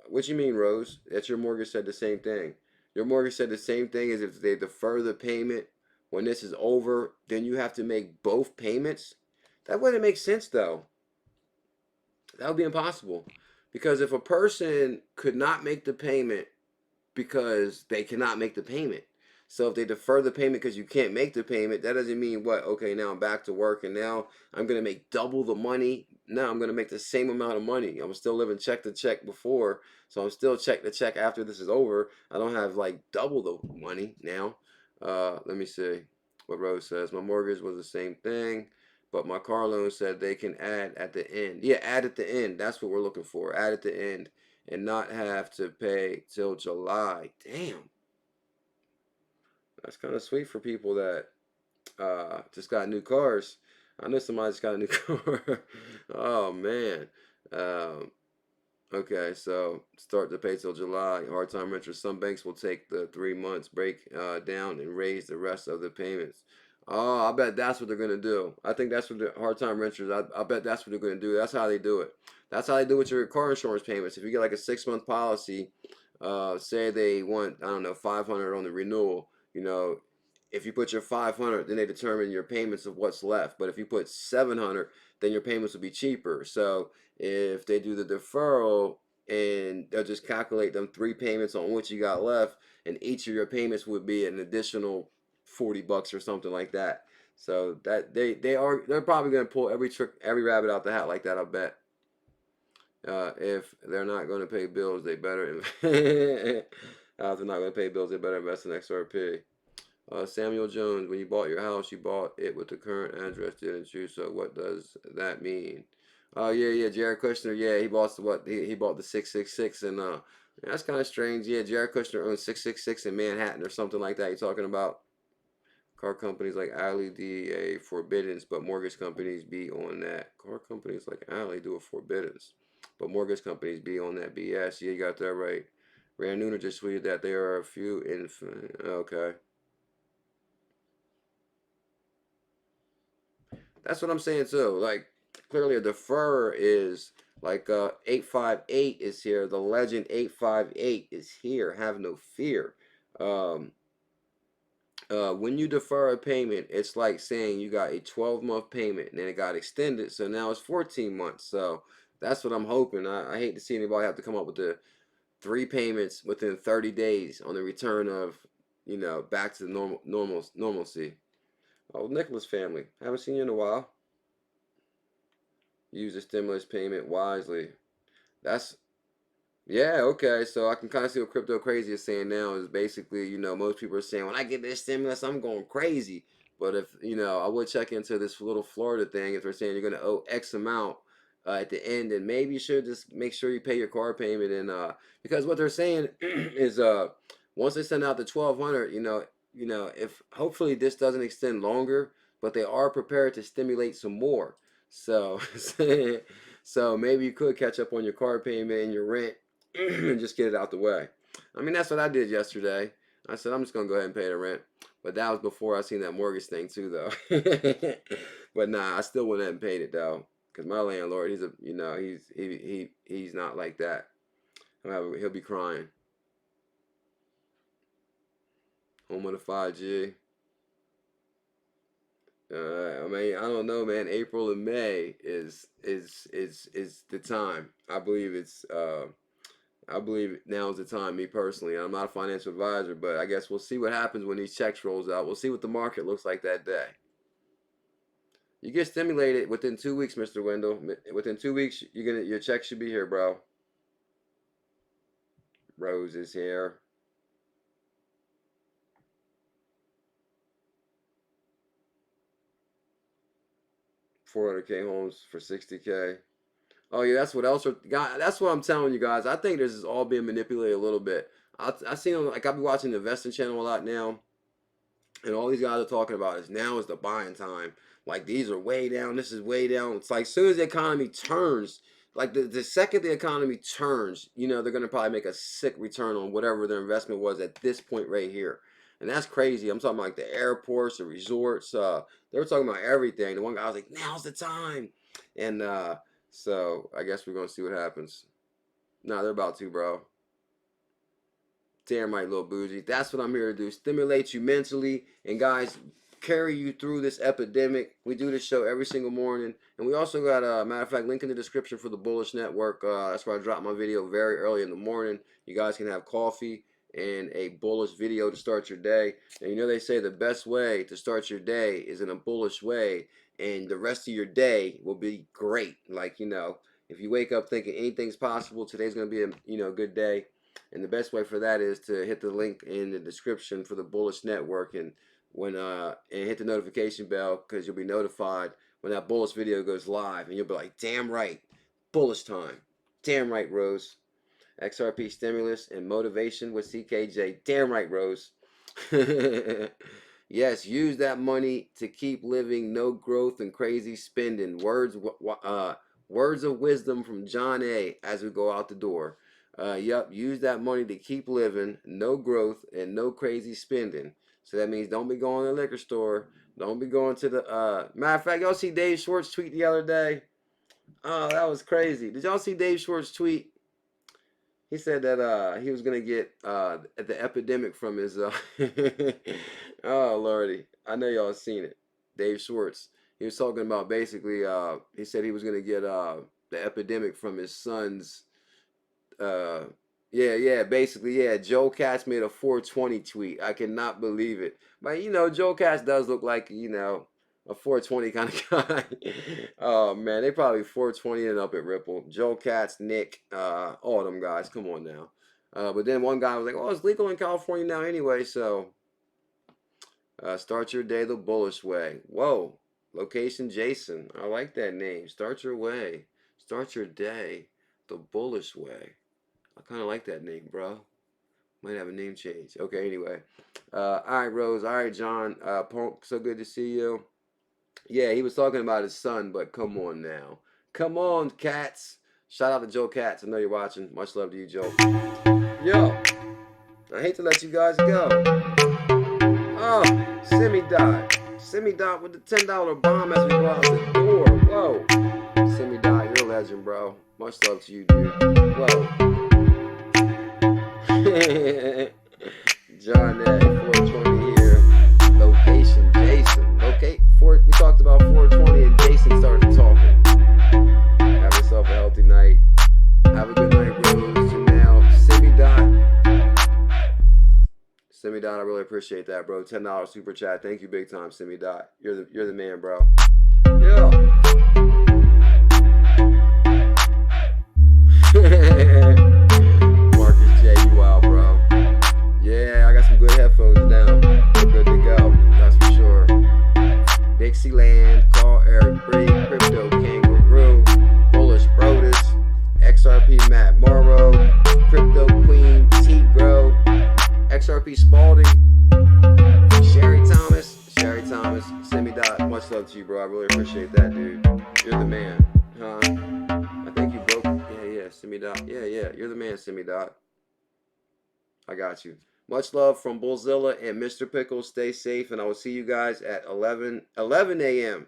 What you mean, Rose? That your mortgage said the same thing. Your mortgage said the same thing as if they defer the payment when this is over, then you have to make both payments? That wouldn't make sense, though. That would be impossible. Because if a person could not make the payment because they cannot make the payment, so if they defer the payment because you can't make the payment, that doesn't mean what? Okay, now I'm back to work and now I'm going to make double the money. Now I'm going to make the same amount of money. I'm still living check to check before, so I'm still check to check after this is over. I don't have like double the money now. Let me see what Rose says. My mortgage was the same thing, but my car loan said they can add at the end. Yeah, add at the end. That's what we're looking for. Add at the end and not have to pay till July. Damn. That's kind of sweet for people that just got new cars. I know somebody just got a new car. Oh, man. Okay, so start to pay till July. Hard time renters. Some banks will take the 3 months break down and raise the rest of the payments. Oh, I bet that's what they're going to do. I think that's what the hard time renters, I bet that's what they're going to do. That's how they do it. That's how they do it with your car insurance payments. If you get like a 6-month policy, say they want, I don't know, 500 on the renewal, if you put your 500, then they determine your payments of what's left. But if you put 700, then your payments will be cheaper. So if they do the deferral and they'll just calculate them 3 payments on what you got left, and each of your payments would be an additional $40 or something like that. So that they're probably gonna pull every trick, every rabbit out the hat like that. I bet. If they're not going to pay bills, they better. If they're not going to pay bills, they better invest in XRP. Samuel Jones, when you bought your house, you bought it with the current address, didn't you? So what does that mean? Oh yeah, Jared Kushner, yeah, he bought he bought the 666, and that's kind of strange. Yeah, Jared Kushner owns 666 in Manhattan or something like that. You're talking about car companies like Alley DA forbiddance, but mortgage companies be on that. Car companies like Alley do a forbiddance, but mortgage companies be on that BS. Yeah, you got that right. Rand Nooner just tweeted that there are a few okay. That's what I'm saying too. Like clearly a defer is like 858 is here. The legend 858 is here. Have no fear. When you defer a payment, it's like saying you got a 12-month payment and then it got extended, so now it's 14 months. So that's what I'm hoping. I hate to see anybody have to come up with the 3 payments within 30 days on the return of, back to the normalcy. Oh, Nicholas family, haven't seen you in a while. Use the stimulus payment wisely. Yeah, okay. So I can kind of see what Crypto Crazy is saying now is basically, most people are saying, when I get this stimulus, I'm going crazy. But if, I would check into this little Florida thing. If they're saying you're going to owe X amount at the end, and maybe you should just make sure you pay your car payment. And because what they're saying is once they send out the 1200, you know, if hopefully this doesn't extend longer, but they are prepared to stimulate some more. So, so maybe you could catch up on your car payment and your rent and just get it out the way. I mean, that's what I did yesterday. I said, I'm just going to go ahead and pay the rent. But that was before I seen that mortgage thing too, though. But nah, I still went ahead and paid it, though. Because my landlord, he's a, you know, he's not like that. He'll be crying. Home of the 5G. I mean, I don't know, man. April and May is the time. I believe now is the time, me personally. I'm not a financial advisor, but I guess we'll see what happens when these checks rolls out. We'll see what the market looks like that day. You get stimulated within 2 weeks, Mr. Wendell. Within 2 weeks, your check should be here, bro. Rose is here. $400K homes for $60K. Oh yeah, that's what else. That's what I'm telling you guys. I think this is all being manipulated a little bit. I seen them, like, I've been watching the investing channel a lot now, and all these guys are talking about is now is the buying time. Like, these are way down. This is way down. It's like as soon as the economy turns, like the second the economy turns, you know, they're gonna probably make a sick return on whatever their investment was at this point right here. And that's crazy. I'm talking about like the airports, the resorts. They were talking about everything. The one guy was like, "Now's the time," and so I guess we're gonna see what happens. Nah, they're about to, bro. Damn right, little bougie. That's what I'm here to do. Stimulate you mentally, and guys, carry you through this epidemic. We do this show every single morning, and we also got a matter of fact link in the description for the Bullish Network. That's where I drop my video very early in the morning. You guys can have coffee and a bullish video to start your day. And you know they say the best way to start your day is in a bullish way, and the rest of your day will be great. Like, you know, if you wake up thinking anything's possible, today's going to be a, you know, good day. And the best way for that is to hit the link in the description for the Bullish Network, and when and hit the notification bell, because you'll be notified when that bullish video goes live, and you'll be like, damn right, bullish time. Damn right, Rose. XRP stimulus and motivation with CKJ. Damn right, Rose. Yes, use that money to keep living. No growth and crazy spending. Words of wisdom from John A. as we go out the door. Yep, use that money to keep living. No growth and no crazy spending. So that means don't be going to the liquor store. Don't be going to the matter of fact, y'all see Dave Schwartz tweet the other day? Oh, that was crazy. Did y'all see Dave Schwartz tweet? He said that he was gonna get the epidemic from his oh lordy, I know y'all seen it. Dave Schwartz. He was talking about basically he said he was gonna get the epidemic from his son's basically Joe Katz made a 420 tweet. I cannot believe it. But you know, Joe Katz does look like, you know, a 420 kind of guy. Oh man, they probably 420 and up at Ripple. Joe Katz, Nick, all of them guys. Come on now. But then one guy was like, "Oh, it's legal in California now anyway." So start your day the bullish way. Whoa, location Jason. I like that name. Start your way. Start your day the bullish way. I kind of like that name, bro. Might have a name change. Okay, anyway. All right, Rose. All right, John. Punk, so good to see you. Yeah, he was talking about his son, but come on now. Come on, Katz. Shout out to Joe Katz. I know you're watching. Much love to you, Joe. Yo, I hate to let you guys go. Oh, Semi-Dot. Semi-Dot with the $10 bomb as we go out the door. Whoa. Semi-Dot, you're a legend, bro. Much love to you, dude. Whoa. John A, 420 here. Location, Jason. We talked about 420 and Jason started talking. Have yourself a healthy night. Have a good night, Rose. Janelle, Semi-Dot, I really appreciate that, bro. $10 super chat. Thank you big time, Semi-Dot. You're the man, bro. Yeah. Marcus J, you wild, bro. Yeah, I got some good headphones now. We're good to go. That's for sure. Dixieland, Carl Eric Bree, Crypto Kangaroo, Bullish Brodus, XRP Matt Morrow, Crypto Queen T Grow, XRP Spalding. love to you, bro. I really appreciate that, dude. You're the man. Huh? I think you broke. Yeah, Simi Dot. Yeah, you're the man, Simi Dot. I got you. Much love from BULLZILLA and Mr. Pickles. Stay safe, and I will see you guys at 11 a.m.